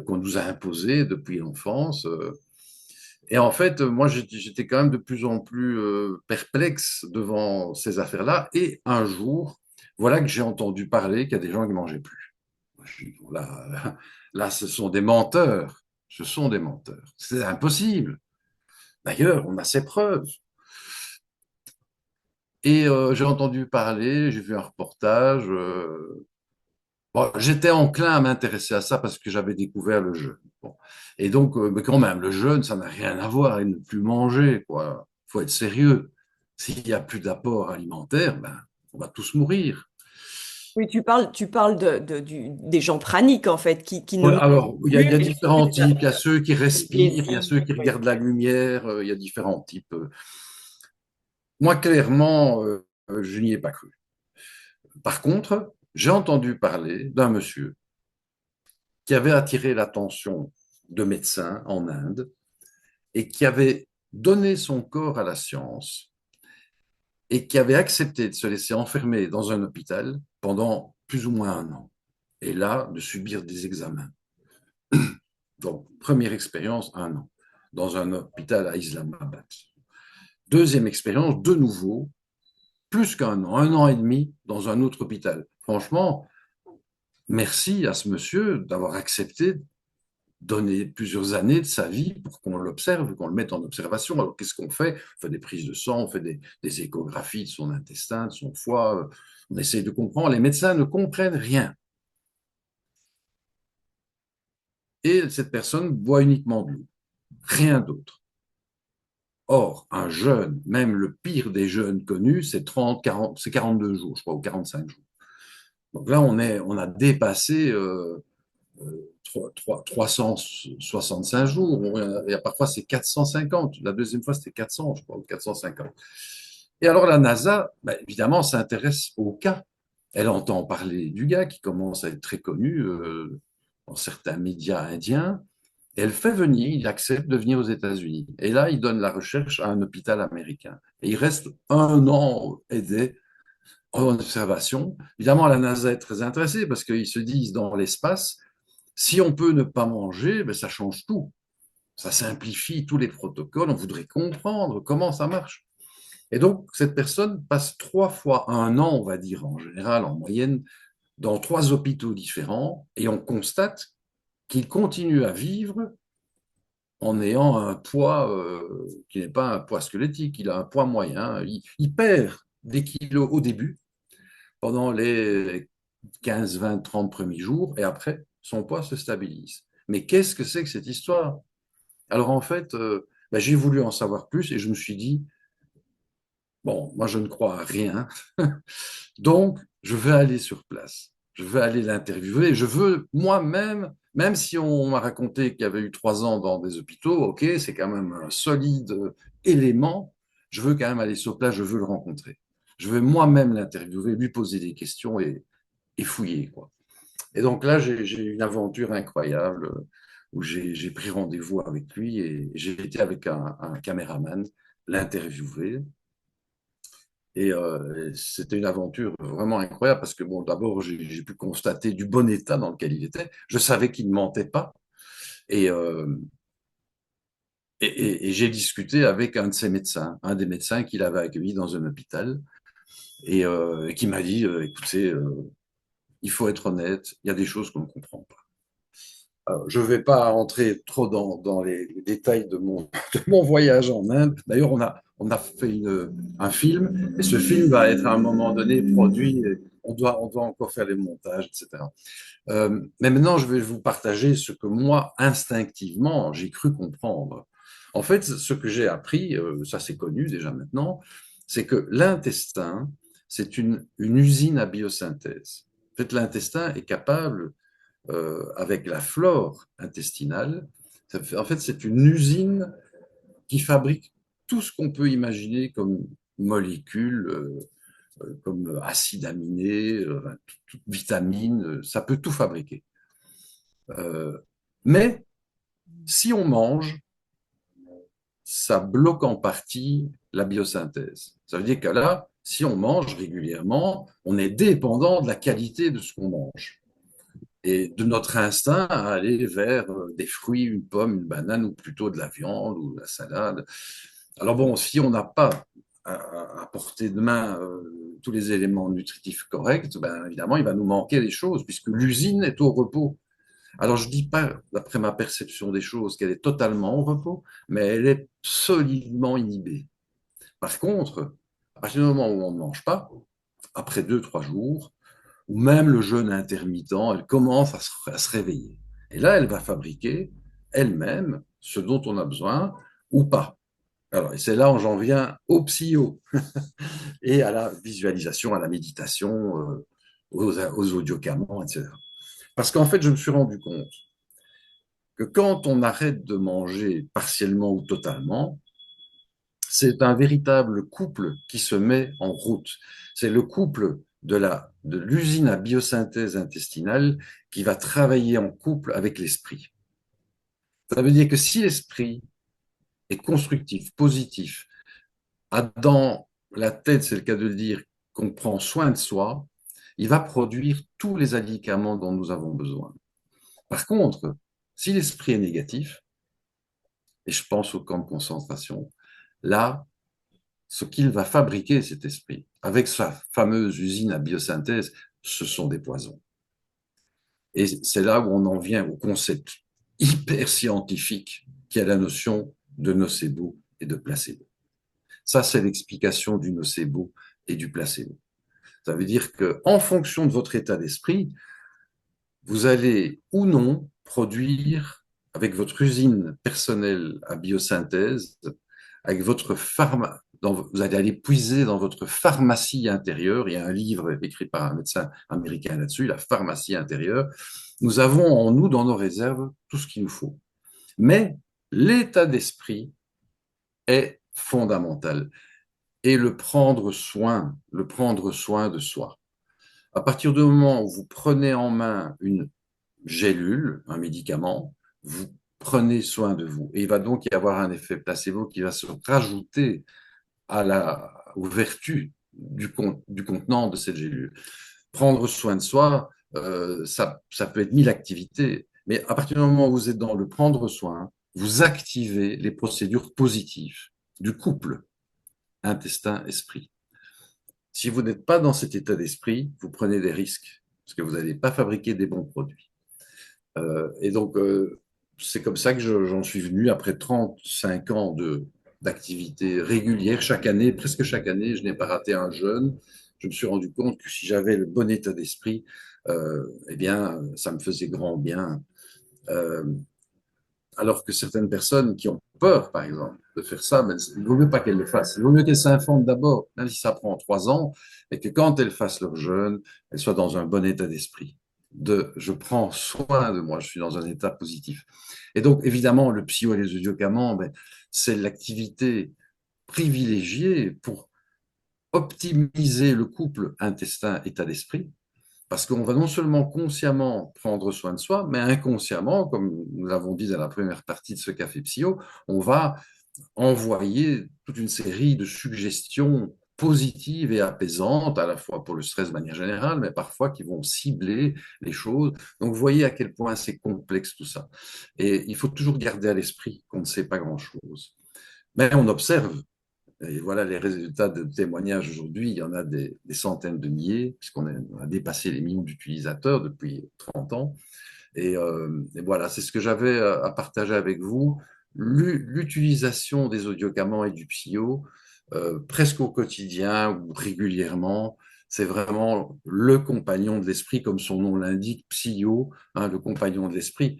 qu'on nous a imposées depuis l'enfance. Et en fait, moi, j'étais quand même de plus en plus perplexe devant ces affaires-là. Et un jour, voilà que j'ai entendu parler qu'il y a des gens qui ne mangeaient plus. Je dis, là, ce sont des menteurs. Ce sont des menteurs. C'est impossible. D'ailleurs, on a ses preuves. Et j'ai entendu parler, j'ai vu un reportage. Bon, j'étais enclin à m'intéresser à ça parce que j'avais découvert le jeûne. Bon. Et donc, mais quand même, le jeûne, ça n'a rien à voir avec ne plus manger, quoi. Faut être sérieux. S'il n'y a plus d'apport alimentaire, ben, on va tous mourir. Oui, tu parles des gens praniques, en fait, qui ne Ouais, mangent alors, plus. il y a différents types. Il y a ceux qui Et respirent, il y a ceux qui oui. regardent la lumière, il y a différents types. Moi, clairement, je n'y ai pas cru. Par contre, j'ai entendu parler d'un monsieur qui avait attiré l'attention de médecins en Inde et qui avait donné son corps à la science et qui avait accepté de se laisser enfermer dans un hôpital pendant plus ou moins un an. Et là, de subir des examens. Donc, première expérience, un an, dans un hôpital à Islamabad. Deuxième expérience, de nouveau, plus un an et demi dans un autre hôpital. Franchement, merci à ce monsieur d'avoir accepté de donner plusieurs années de sa vie pour qu'on l'observe, qu'on le mette en observation. Alors, qu'est-ce qu'on fait? On fait des prises de sang, on fait des échographies de son intestin, de son foie. On essaye de comprendre. Les médecins ne comprennent rien. Et cette personne boit uniquement de l'eau, rien d'autre. Or, un jeûne, même le pire des jeûnes connus, c'est 30, 40, c'est 42 jours, je crois, ou 45 jours. Donc là, on a dépassé 365 jours. Et parfois, c'est 450. La deuxième fois, c'était 400, je crois, ou 450. Et alors, la NASA, ben, évidemment, s'intéresse au cas. Elle entend parler du gars qui commence à être très connu dans certains médias indiens. Et elle fait venir, il accepte de venir aux États-Unis. Et là, il donne la recherche à un hôpital américain. Et il reste un an aidé en observation. Évidemment, la NASA est très intéressée parce qu'ils se disent dans l'espace, si on peut ne pas manger, ben ça change tout. Ça simplifie tous les protocoles. On voudrait comprendre comment ça marche. Et donc, cette personne passe 3 fois un an, on va dire en général, en moyenne, dans 3 hôpitaux différents, et on constate qu'il continue à vivre en ayant un poids qui n'est pas un poids squelettique, il a un poids moyen. Il perd des kilos au début, pendant les 15, 20, 30 premiers jours, et après, son poids se stabilise. Mais qu'est-ce que c'est que cette histoire? Alors en fait, ben, j'ai voulu en savoir plus et je me suis dit, bon, moi je ne crois à rien, donc je vais aller sur place, je vais aller l'interviewer, je veux moi-même, même si on m'a raconté qu'il y avait eu 3 ans dans des hôpitaux, ok, c'est quand même un solide élément, je veux quand même aller sur place, je veux le rencontrer. Je veux moi-même l'interviewer, lui poser des questions et fouiller, quoi. Et donc là, j'ai eu une aventure incroyable où j'ai pris rendez-vous avec lui et j'ai été avec un caméraman l'interviewer. Et c'était une aventure vraiment incroyable parce que, bon, d'abord, j'ai pu constater du bon état dans lequel il était. Je savais qu'il ne mentait pas. Et, et j'ai discuté avec un de ses médecins, un des médecins qu'il avait accueilli dans un hôpital et qui m'a dit, écoutez, il faut être honnête, il y a des choses qu'on ne comprend pas. Alors, je ne vais pas entrer trop dans les détails de mon voyage en Inde. D'ailleurs, on a fait un film, et ce film va être à un moment donné produit. Et on doit encore faire les montages, etc. Mais maintenant, je vais vous partager ce que moi, instinctivement, j'ai cru comprendre. En fait, ce que j'ai appris, ça c'est connu déjà maintenant, c'est que l'intestin, c'est une usine à biosynthèse. En fait, l'intestin est capable avec la flore intestinale. En fait, c'est une usine qui fabrique tout ce qu'on peut imaginer comme molécules, comme acides aminés, vitamines, ça peut tout fabriquer. Mais si on mange, ça bloque en partie la biosynthèse. Ça veut dire que là, si on mange régulièrement, on est dépendant de la qualité de ce qu'on mange et de notre instinct à aller vers des fruits, une pomme, une banane, ou plutôt de la viande ou de la salade. Alors bon, si on n'a pas à portée de main tous les éléments nutritifs corrects, ben évidemment, il va nous manquer des choses, puisque l'usine est au repos. Alors, je ne dis pas, d'après ma perception des choses, qu'elle est totalement au repos, mais elle est solidement inhibée. Par contre, à partir du moment où on ne mange pas, après 2, 3 jours, ou même le jeûne intermittent, elle commence à se réveiller. Et là, elle va fabriquer elle-même ce dont on a besoin ou pas. Alors, et c'est là où j'en viens au psyo et à la visualisation, à la méditation, aux audiocamans, etc. Parce qu'en fait, je me suis rendu compte que quand on arrête de manger partiellement ou totalement, c'est un véritable couple qui se met en route. C'est le couple de l'usine à biosynthèse intestinale qui va travailler en couple avec l'esprit. Ça veut dire que si l'esprit est constructif, positif, a dans la tête, c'est le cas de le dire, qu'on prend soin de soi, il va produire tous les aliments dont nous avons besoin. Par contre, si l'esprit est négatif, et je pense au camp de concentration, là, ce qu'il va fabriquer, cet esprit, avec sa fameuse usine à biosynthèse, ce sont des poisons. Et c'est là où on en vient au concept hyper scientifique qui est la notion de nocebo et de placebo. Ça, c'est l'explication du nocebo et du placebo. Ça veut dire que, en fonction de votre état d'esprit, vous allez ou non produire avec votre usine personnelle à biosynthèse, avec votre vous allez aller puiser dans votre pharmacie intérieure. Il y a un livre écrit par un médecin américain là-dessus, la pharmacie intérieure. Nous avons en nous, dans nos réserves, tout ce qu'il nous faut. Mais l'état d'esprit est fondamental. Et le prendre soin de soi. À partir du moment où vous prenez en main une gélule, un médicament, vous prenez soin de vous. Et il va donc y avoir un effet placebo qui va se rajouter aux vertus du contenant de cette gélule. Prendre soin de soi, ça peut être 1000 activités, mais à partir du moment où vous êtes dans le prendre soin, vous activez les procédures positives du couple intestin-esprit. Si vous n'êtes pas dans cet état d'esprit, vous prenez des risques, parce que vous n'allez pas fabriquer des bons produits. Et donc, c'est comme ça que j'en suis venu, après 35 ans d'activité régulière, chaque année, presque chaque année, je n'ai pas raté un jeûne. Je me suis rendu compte que si j'avais le bon état d'esprit, eh bien, ça me faisait grand bien. Alors que certaines personnes qui ont peur, par exemple, de faire ça, mais il ne vaut mieux pas qu'elles le fassent. Il vaut mieux qu'elles s'informent d'abord, même si ça prend 3 ans, et que quand elles fassent leur jeûne, elles soient dans un bon état d'esprit. Je prends soin de moi, je suis dans un état positif. Et donc, évidemment, le psyo et les audiocamans, c'est l'activité privilégiée pour optimiser le couple intestin-état d'esprit, parce qu'on va non seulement consciemment prendre soin de soi, mais inconsciemment, comme nous l'avons dit dans la première partie de ce café psycho, on va envoyer toute une série de suggestions positives et apaisantes, à la fois pour le stress de manière générale, mais parfois qui vont cibler les choses. Donc, vous voyez à quel point c'est complexe tout ça. Et il faut toujours garder à l'esprit qu'on ne sait pas grand-chose. Mais on observe. Et voilà les résultats de témoignages aujourd'hui. Il y en a des centaines de milliers, puisqu'on a dépassé les millions d'utilisateurs depuis 30 ans. Et voilà, c'est ce que j'avais à partager avec vous. L'utilisation des audiocamans et du psycho, presque au quotidien ou régulièrement, c'est vraiment le compagnon de l'esprit, comme son nom l'indique, psycho, hein, le compagnon de l'esprit.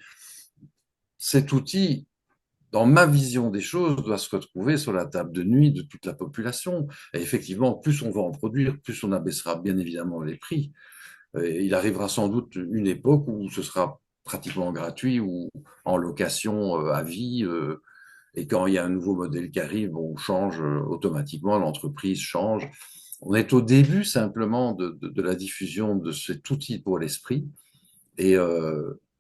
Cet outil, dans ma vision des choses, doit se retrouver sur la table de nuit de toute la population. Et effectivement, plus on va en produire, plus on abaissera bien évidemment les prix. Et il arrivera sans doute une époque où ce sera pratiquement gratuit ou en location à vie. Et quand il y a un nouveau modèle qui arrive, on change automatiquement, l'entreprise change. On est au début simplement de la diffusion de cet outil pour l'esprit. Et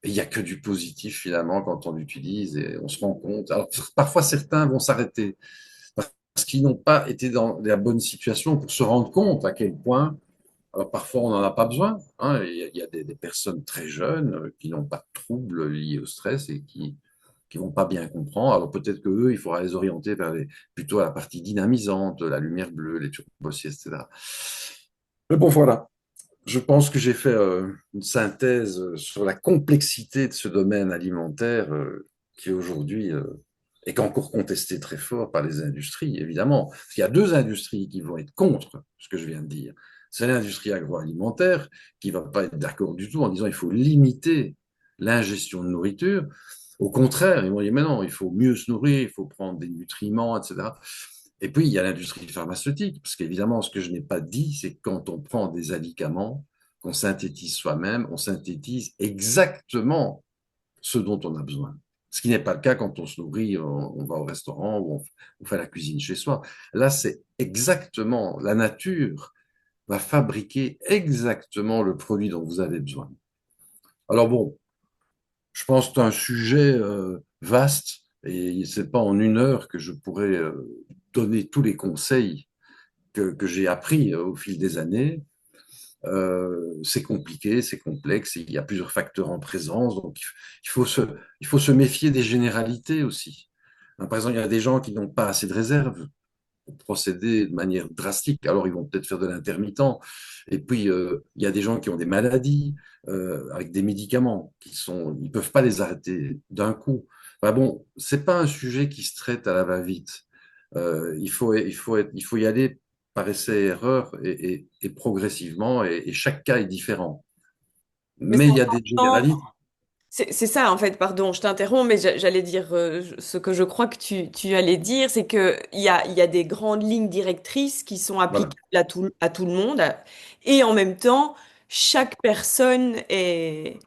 Et il n'y a que du positif finalement quand on l'utilise et on se rend compte. Alors parfois certains vont s'arrêter parce qu'ils n'ont pas été dans la bonne situation pour se rendre compte à quel point. Alors parfois on n'en a pas besoin, hein. Il y a des personnes très jeunes qui n'ont pas de troubles liés au stress et qui vont pas bien comprendre. Alors peut-être que eux, il faudra les orienter vers plutôt à la partie dynamisante, la lumière bleue, les turbociers, etc. Mais bon, voilà. Je pense que j'ai fait une synthèse sur la complexité de ce domaine alimentaire qui aujourd'hui est encore contesté très fort par les industries, évidemment. Parce qu'il y a deux industries qui vont être contre ce que je viens de dire. C'est l'industrie agroalimentaire qui va pas être d'accord du tout en disant il faut limiter l'ingestion de nourriture. Au contraire, ils vont dire mais non, il faut mieux se nourrir, il faut prendre des nutriments, etc. Et puis, il y a l'industrie pharmaceutique, parce qu'évidemment, ce que je n'ai pas dit, c'est que quand on prend des médicaments, qu'on synthétise soi-même, on synthétise exactement ce dont on a besoin. Ce qui n'est pas le cas quand on se nourrit, on va au restaurant ou on fait la cuisine chez soi. Là, c'est exactement, la nature va fabriquer exactement le produit dont vous avez besoin. Alors bon, je pense que c'est un sujet vaste et c'est pas en une heure que je pourrais donner tous les conseils que j'ai appris au fil des années. C'est compliqué, c'est complexe, il y a plusieurs facteurs en présence, donc il faut se méfier des généralités aussi. Hein, par exemple, il y a des gens qui n'ont pas assez de réserves pour procéder de manière drastique, alors ils vont peut-être faire de l'intermittent. Et puis, il y a des gens qui ont des maladies avec des médicaments ils ne peuvent pas les arrêter d'un coup. Enfin bon, c'est pas un sujet qui se traite à la va-vite. Il faut y aller par essai-erreur et progressivement, et chaque cas est différent. Mais c'est Mais il y a des important. généralités. C'est ça, en fait, pardon, je t'interromps, mais j'allais dire ce que je crois que tu allais dire, c'est il y a des grandes lignes directrices qui sont Voilà. applicables à tout le monde, et en même temps, chaque personne est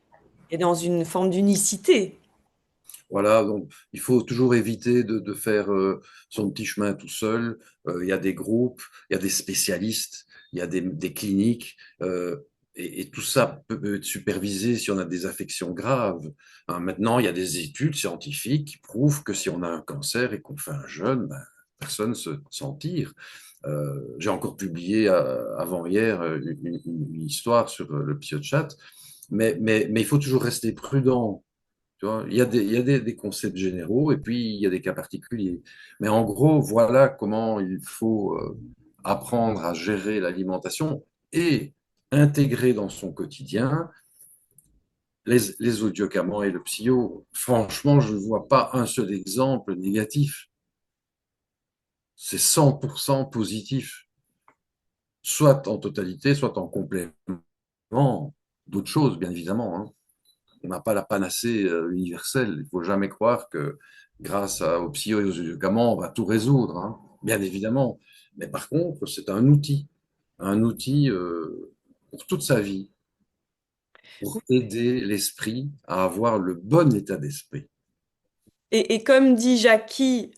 dans une forme d'unicité. Voilà, donc il faut toujours éviter de faire son petit chemin tout seul. Il y a des groupes, il y a des spécialistes, il y a des cliniques, et tout ça peut être supervisé si on a des affections graves. Hein, maintenant, il y a des études scientifiques qui prouvent que si on a un cancer et qu'on fait un jeûne, ben, personne s'en tire. J'ai encore publié avant-hier une histoire sur le PsychoChat, mais il faut toujours rester prudent. Tu vois, il y a des concepts généraux et puis il y a des cas particuliers. Mais en gros, voilà comment il faut apprendre à gérer l'alimentation et intégrer dans son quotidien les audiocarmans et le psycho. Franchement, je ne vois pas un seul exemple négatif. C'est 100% positif, soit en totalité, soit en complément d'autres choses, bien évidemment, hein. On n'a pas la panacée universelle. Il ne faut jamais croire que grâce aux psy et aux médicaments, on va tout résoudre, hein, bien évidemment. Mais par contre, c'est un outil pour toute sa vie, pour aider l'esprit à avoir le bon état d'esprit. Et comme dit Jackie,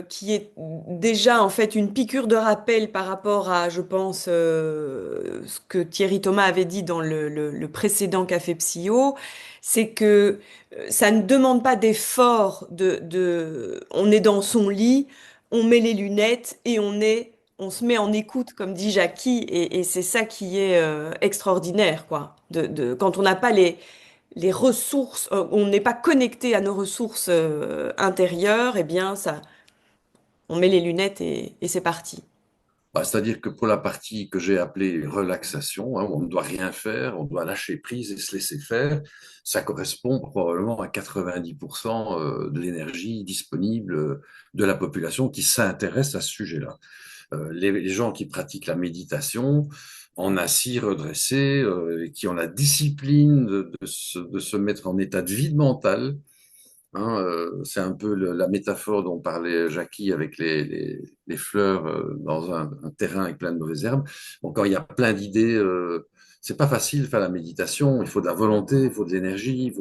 qui est déjà en fait une piqûre de rappel par rapport à, je pense, ce que Thierry Thomas avait dit dans le précédent Café Psycho, c'est que ça ne demande pas d'effort on est dans son lit, on met les lunettes et on se met en écoute, comme dit Jackie, et c'est ça qui est extraordinaire, quoi. Quand on n'a pas les ressources, on n'est pas connecté à nos ressources intérieures, eh bien, on met les lunettes et c'est parti. Bah, c'est-à-dire que pour la partie que j'ai appelée relaxation, hein, où on ne doit rien faire, on doit lâcher prise et se laisser faire, ça correspond probablement à 90% de l'énergie disponible de la population qui s'intéresse à ce sujet-là. Les gens qui pratiquent la méditation en assis redressé, et qui ont la discipline de se mettre en état de vide mental, hein, c'est un peu la métaphore dont parlait Jackie avec les fleurs dans un terrain avec plein de mauvaises herbes. Bon, quand il y a plein d'idées, c'est pas facile de faire la méditation. Il faut de la volonté, il faut de l'énergie.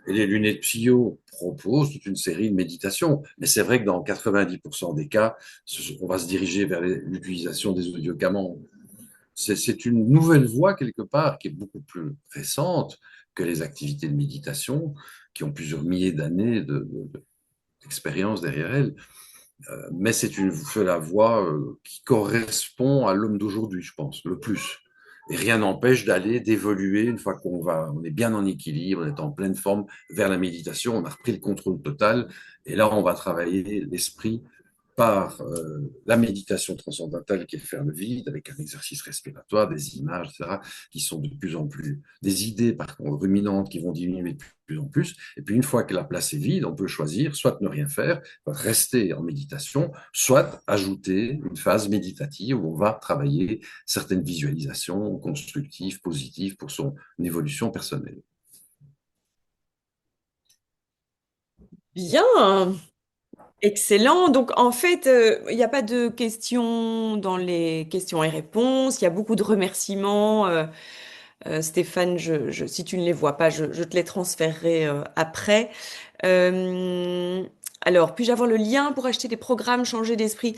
Et les lunettes Pio proposent toute une série de méditations. Mais c'est vrai que dans 90% des cas, on va se diriger vers l'utilisation des audiogamants. C'est une nouvelle voie quelque part qui est beaucoup plus récente, que les activités de méditation, qui ont plusieurs milliers d'années d'expérience derrière elles. Mais c'est la voie qui correspond à l'homme d'aujourd'hui, je pense, le plus. Et rien n'empêche d'évoluer une fois on est bien en équilibre, on est en pleine forme vers la méditation, on a repris le contrôle total. Et là, on va travailler l'esprit par la méditation transcendantale qui est faire le vide avec un exercice respiratoire, des images, etc., qui sont de plus en plus des idées par contre ruminantes qui vont diminuer de plus en plus. Et puis une fois que la place est vide, on peut choisir soit ne rien faire, rester en méditation, soit ajouter une phase méditative où on va travailler certaines visualisations constructives, positives pour son évolution personnelle. Bien, excellent. Donc, en fait, il n'y a pas de questions dans les questions et réponses. Il y a beaucoup de remerciements. Stéphane, si tu ne les vois pas, je te les transférerai après. Euh, alors, puis-je avoir le lien pour acheter des programmes Changer d'esprit?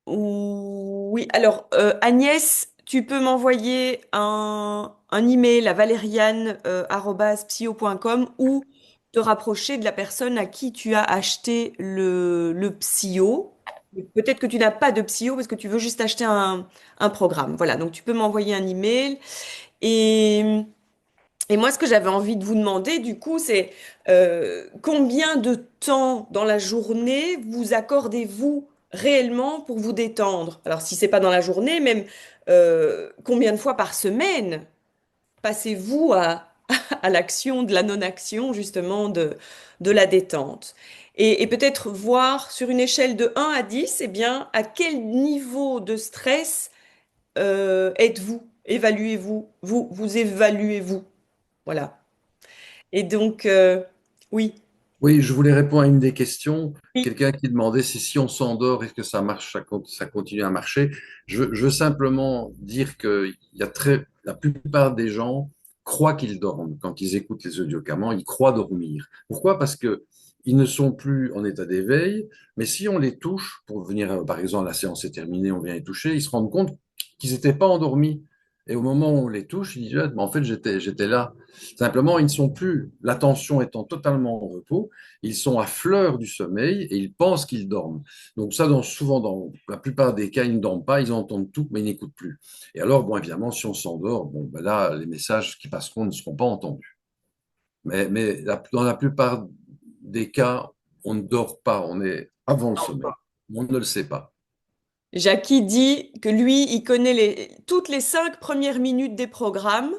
Oui, alors Agnès, tu peux m'envoyer un email à valériane@psyo.com ou te rapprocher de la personne à qui tu as acheté le Psyo. Peut-être que tu n'as pas de Psyo parce que tu veux juste acheter un programme. Voilà, donc tu peux m'envoyer un email. Et, et moi, ce que j'avais envie de vous demander, du coup, c'est combien de temps dans la journée vous accordez-vous réellement pour vous détendre? Alors, si c'est pas dans la journée, même combien de fois par semaine passez-vous à l'action de la non-action, justement, de la détente? Et peut-être voir sur une échelle de 1 à 10, eh bien, à quel niveau de stress êtes-vous? Évaluez-vous? Vous évaluez-vous? Voilà. Et donc, oui. Oui, je voulais répondre à une des questions. Oui. Quelqu'un qui demandait si on s'endort, est-ce que ça marche, ça continue à marcher. Je veux simplement dire que la plupart des gens croient qu'ils dorment quand ils écoutent les audiocamans, ils croient dormir. Pourquoi? Parce que ils ne sont plus en état d'éveil, mais si on les touche, pour venir, par exemple, la séance est terminée, on vient les toucher, ils se rendent compte qu'ils n'étaient pas endormis. Et au moment où on les touche, ils disent, ah, mais en fait, j'étais là. Simplement, ils ne sont plus, l'attention étant totalement en repos, ils sont à fleur du sommeil et ils pensent qu'ils dorment. Donc ça, souvent, dans la plupart des cas, ils ne dorment pas, ils entendent tout, mais ils n'écoutent plus. Et alors, bon, évidemment, si on s'endort, bon, ben là, les messages qui passeront ne seront pas entendus. Dans la plupart des cas, on ne dort pas, on est avant le sommeil. On ne le sait pas. Jackie dit que lui, il connaît toutes les 5 premières minutes des programmes,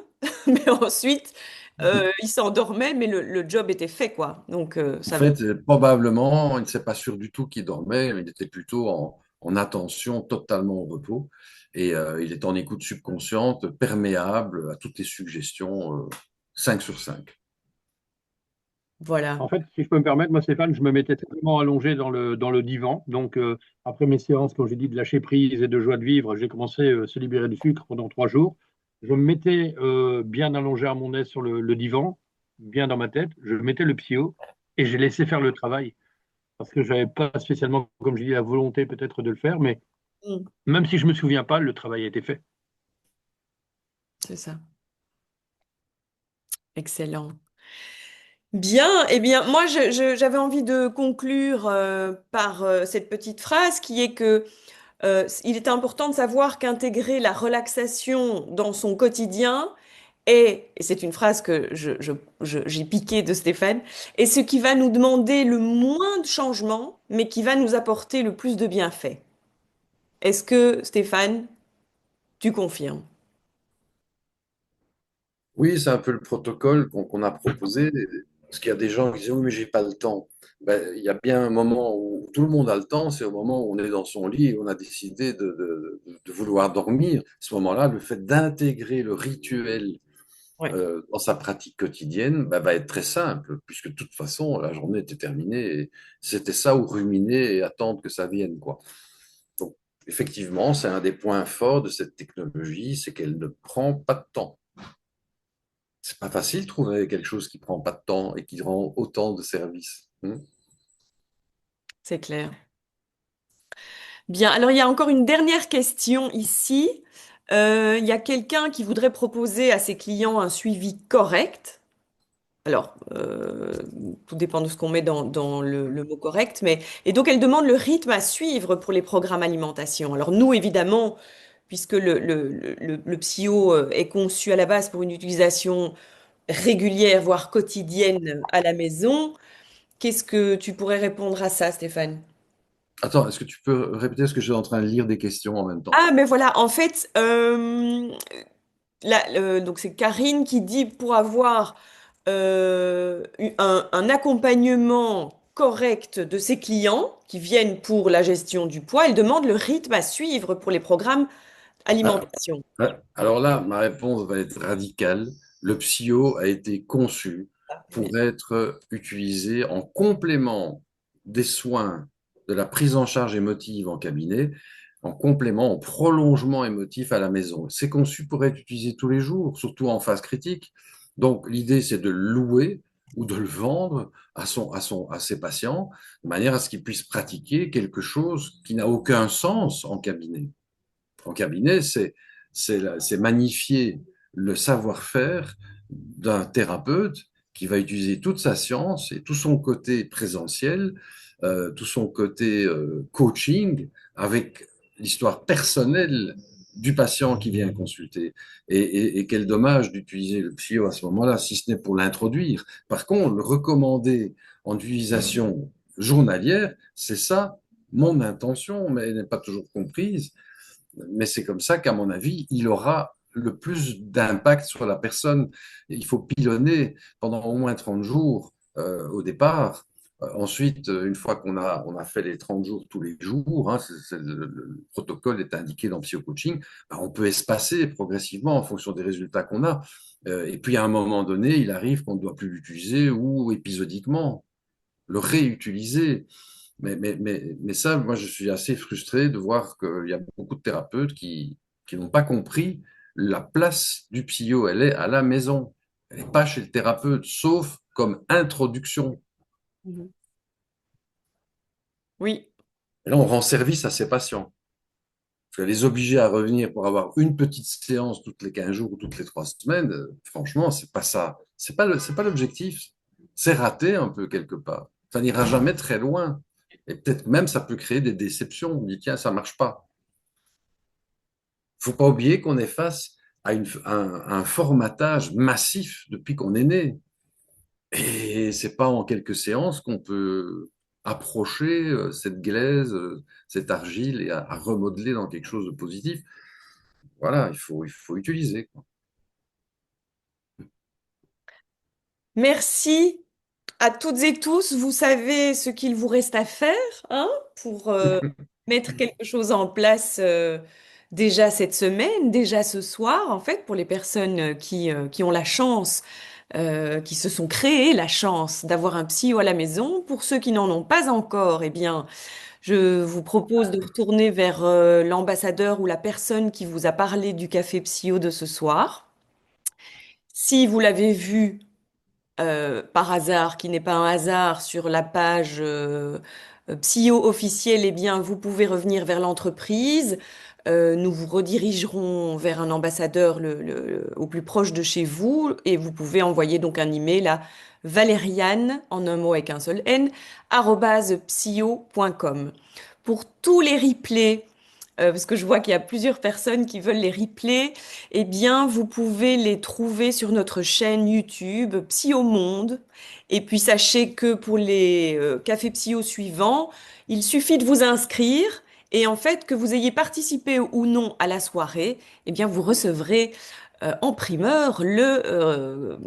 mais ensuite, il s'endormait, mais le job était fait, quoi. Donc, En ça va. fait, probablement, il ne s'est pas sûr du tout qu'il dormait, il était plutôt en attention, totalement au repos. Et il est en écoute subconsciente, perméable à toutes les suggestions, 5 sur 5. Voilà. En fait, si je peux me permettre, moi, Stéphane, je me mettais tellement allongé dans le divan. Donc, après mes séances, quand j'ai dit de lâcher prise et de joie de vivre, j'ai commencé à se libérer du sucre pendant 3 jours. Je me mettais bien allongé à mon aise sur le divan, bien dans ma tête. Je mettais le psyo et j'ai laissé faire le travail parce que je n'avais pas spécialement, comme je dis, la volonté peut-être de le faire. Mais Mm, même si je ne me souviens pas, le travail a été fait. c'est ça. Excellent. Bien, eh bien, moi, j'avais envie de conclure par cette petite phrase qui est que il est important de savoir qu'intégrer la relaxation dans son quotidien et c'est une phrase que j'ai piquée de Stéphane, est ce qui va nous demander le moins de changements, mais qui va nous apporter le plus de bienfaits. Est-ce que, Stéphane, tu confirmes? Oui, c'est un peu le protocole qu'on a proposé, parce qu'il y a des gens qui disent, oui, mais j'ai pas le temps. Ben, il y a bien un moment où tout le monde a le temps, c'est au moment où on est dans son lit et on a décidé de vouloir dormir. À ce moment-là, le fait d'intégrer le rituel Ouais. dans sa pratique quotidienne va être très simple, puisque de toute façon, la journée était terminée et c'était ça ou ruminer et attendre que ça vienne, quoi. Donc, effectivement, c'est un des points forts de cette technologie, c'est qu'elle ne prend pas de temps. C'est pas facile de trouver quelque chose qui prend pas de temps et qui rend autant de services. C'est clair. Bien, alors il y a encore une dernière question ici. Il y a quelqu'un qui voudrait proposer à ses clients un suivi correct. Alors, tout dépend de ce qu'on met dans le mot correct, mais et donc elle demande le rythme à suivre pour les programmes alimentation. Alors nous, évidemment, puisque le PSIO est conçu à la base pour une utilisation régulière, voire quotidienne à la maison, qu'est-ce que tu pourrais répondre à ça, Stéphane? Attends, est-ce que tu peux répéter ce que je suis en train de lire des questions en même temps? Ah, mais voilà, en fait, donc c'est Karine qui dit pour avoir un accompagnement correct de ses clients qui viennent pour la gestion du poids, elle demande le rythme à suivre pour les programmes Ah, alimentation. alors là, ma réponse va être radicale. Le PSIO a été conçu pour être utilisé en complément des soins de la prise en charge émotive en cabinet, en complément, en prolongement émotif à la maison. C'est conçu pour être utilisé tous les jours, surtout en phase critique. Donc, l'idée, c'est de le louer ou de le vendre à ses patients, de manière à ce qu'ils puissent pratiquer quelque chose qui n'a aucun sens en cabinet. En cabinet, c'est magnifier le savoir-faire d'un thérapeute qui va utiliser toute sa science et tout son côté présentiel, tout son côté coaching avec l'histoire personnelle du patient qui vient consulter. Et quel dommage d'utiliser le psycho à ce moment-là, si ce n'est pour l'introduire. Par contre, le recommander en utilisation journalière, c'est ça mon intention, mais elle n'est pas toujours comprise. Mais c'est comme ça qu'à mon avis, il aura le plus d'impact sur la personne. Il faut pilonner pendant au moins 30 jours au départ. Ensuite, une fois on a fait les 30 jours tous les jours, hein, le protocole est indiqué dans le psycho-coaching, ben, on peut espacer progressivement en fonction des résultats qu'on a. Et puis à un moment donné, il arrive qu'on ne doit plus l'utiliser ou épisodiquement le réutiliser. Mais ça, moi, je suis assez frustré de voir qu'il y a beaucoup de thérapeutes qui n'ont pas compris la place du psycho. Elle est à la maison. Elle n'est pas chez le thérapeute, sauf comme introduction. Mhm. Oui. Et là, on rend service à ses patients. Parce que les obliger à revenir pour avoir une petite séance toutes les 15 jours ou toutes les 3 semaines, franchement, c'est pas ça. C'est pas l'objectif. C'est raté un peu quelque part. Ça n'ira jamais très loin. Et peut-être même ça peut créer des déceptions. On dit, tiens, ça marche pas. Faut pas oublier qu'on est face à un formatage massif depuis qu'on est né. Et c'est pas en quelques séances qu'on peut approcher cette glaise, cette argile et à remodeler dans quelque chose de positif. Voilà, il faut utiliser, quoi. Merci à toutes et tous. Vous savez ce qu'il vous reste à faire, hein, pour mettre quelque chose en place déjà cette semaine, déjà ce soir, en fait, pour les personnes qui ont la chance, qui se sont créées la chance d'avoir un psy à la maison. Pour ceux qui n'en ont pas encore, eh bien, je vous propose de retourner vers l'ambassadeur ou la personne qui vous a parlé du café psycho de ce soir. Si vous l'avez vu par hasard, qui n'est pas un hasard, sur la page Psyo officielle, eh bien, vous pouvez revenir vers l'entreprise. Nous vous redirigerons vers un ambassadeur au plus proche de chez vous et vous pouvez envoyer donc un email à valériane, en un mot avec un seul N, arobase psyo.com. Pour tous les replays, parce que je vois qu'il y a plusieurs personnes qui veulent les replays, eh bien, vous pouvez les trouver sur notre chaîne YouTube Psy au Monde. Et puis, sachez que pour les cafés psy suivants, il suffit de vous inscrire. Et en fait, que vous ayez participé ou non à la soirée, eh bien, vous recevrez en primeur le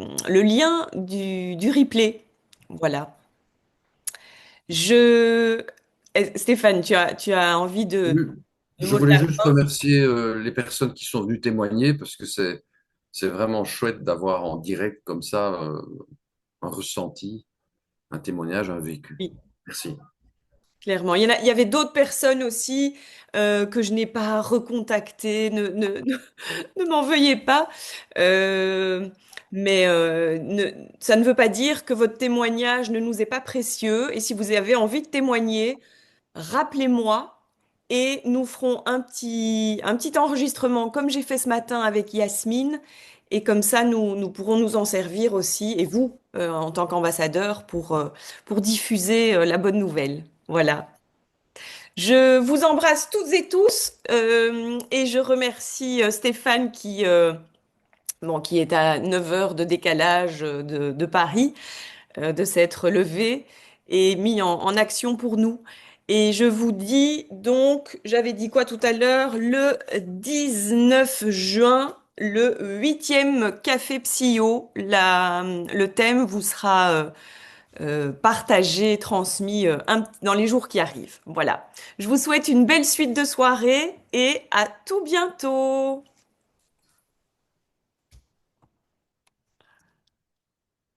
lien du replay. Voilà. Je... Stéphane, tu as envie Oui. de Je mot de voulais la juste remercier les personnes qui sont venues témoigner parce que c'est vraiment chouette d'avoir en direct comme ça un ressenti, un témoignage, un vécu. fin. Merci. Clairement. Il y avait d'autres personnes aussi que je n'ai pas recontactées. Ne m'en veuillez pas. Euh, mais ça ne veut pas dire que votre témoignage ne nous est pas précieux. Et si vous avez envie de témoigner, rappelez-moi et nous ferons un petit enregistrement comme j'ai fait ce matin avec Yasmine. Et comme ça, nous pourrons nous en servir aussi, et vous, en tant qu'ambassadeur, pour diffuser la bonne nouvelle. Voilà. Je vous embrasse toutes et tous et je remercie Stéphane qui est à 9 heures de décalage de Paris, de s'être levé et mis en action pour nous. Et je vous dis donc, j'avais dit quoi tout à l'heure, le 19 juin, le 8e Café Psyo, le thème vous sera partagé, transmis dans les jours qui arrivent. Voilà. Je vous souhaite une belle suite de soirée et à tout bientôt.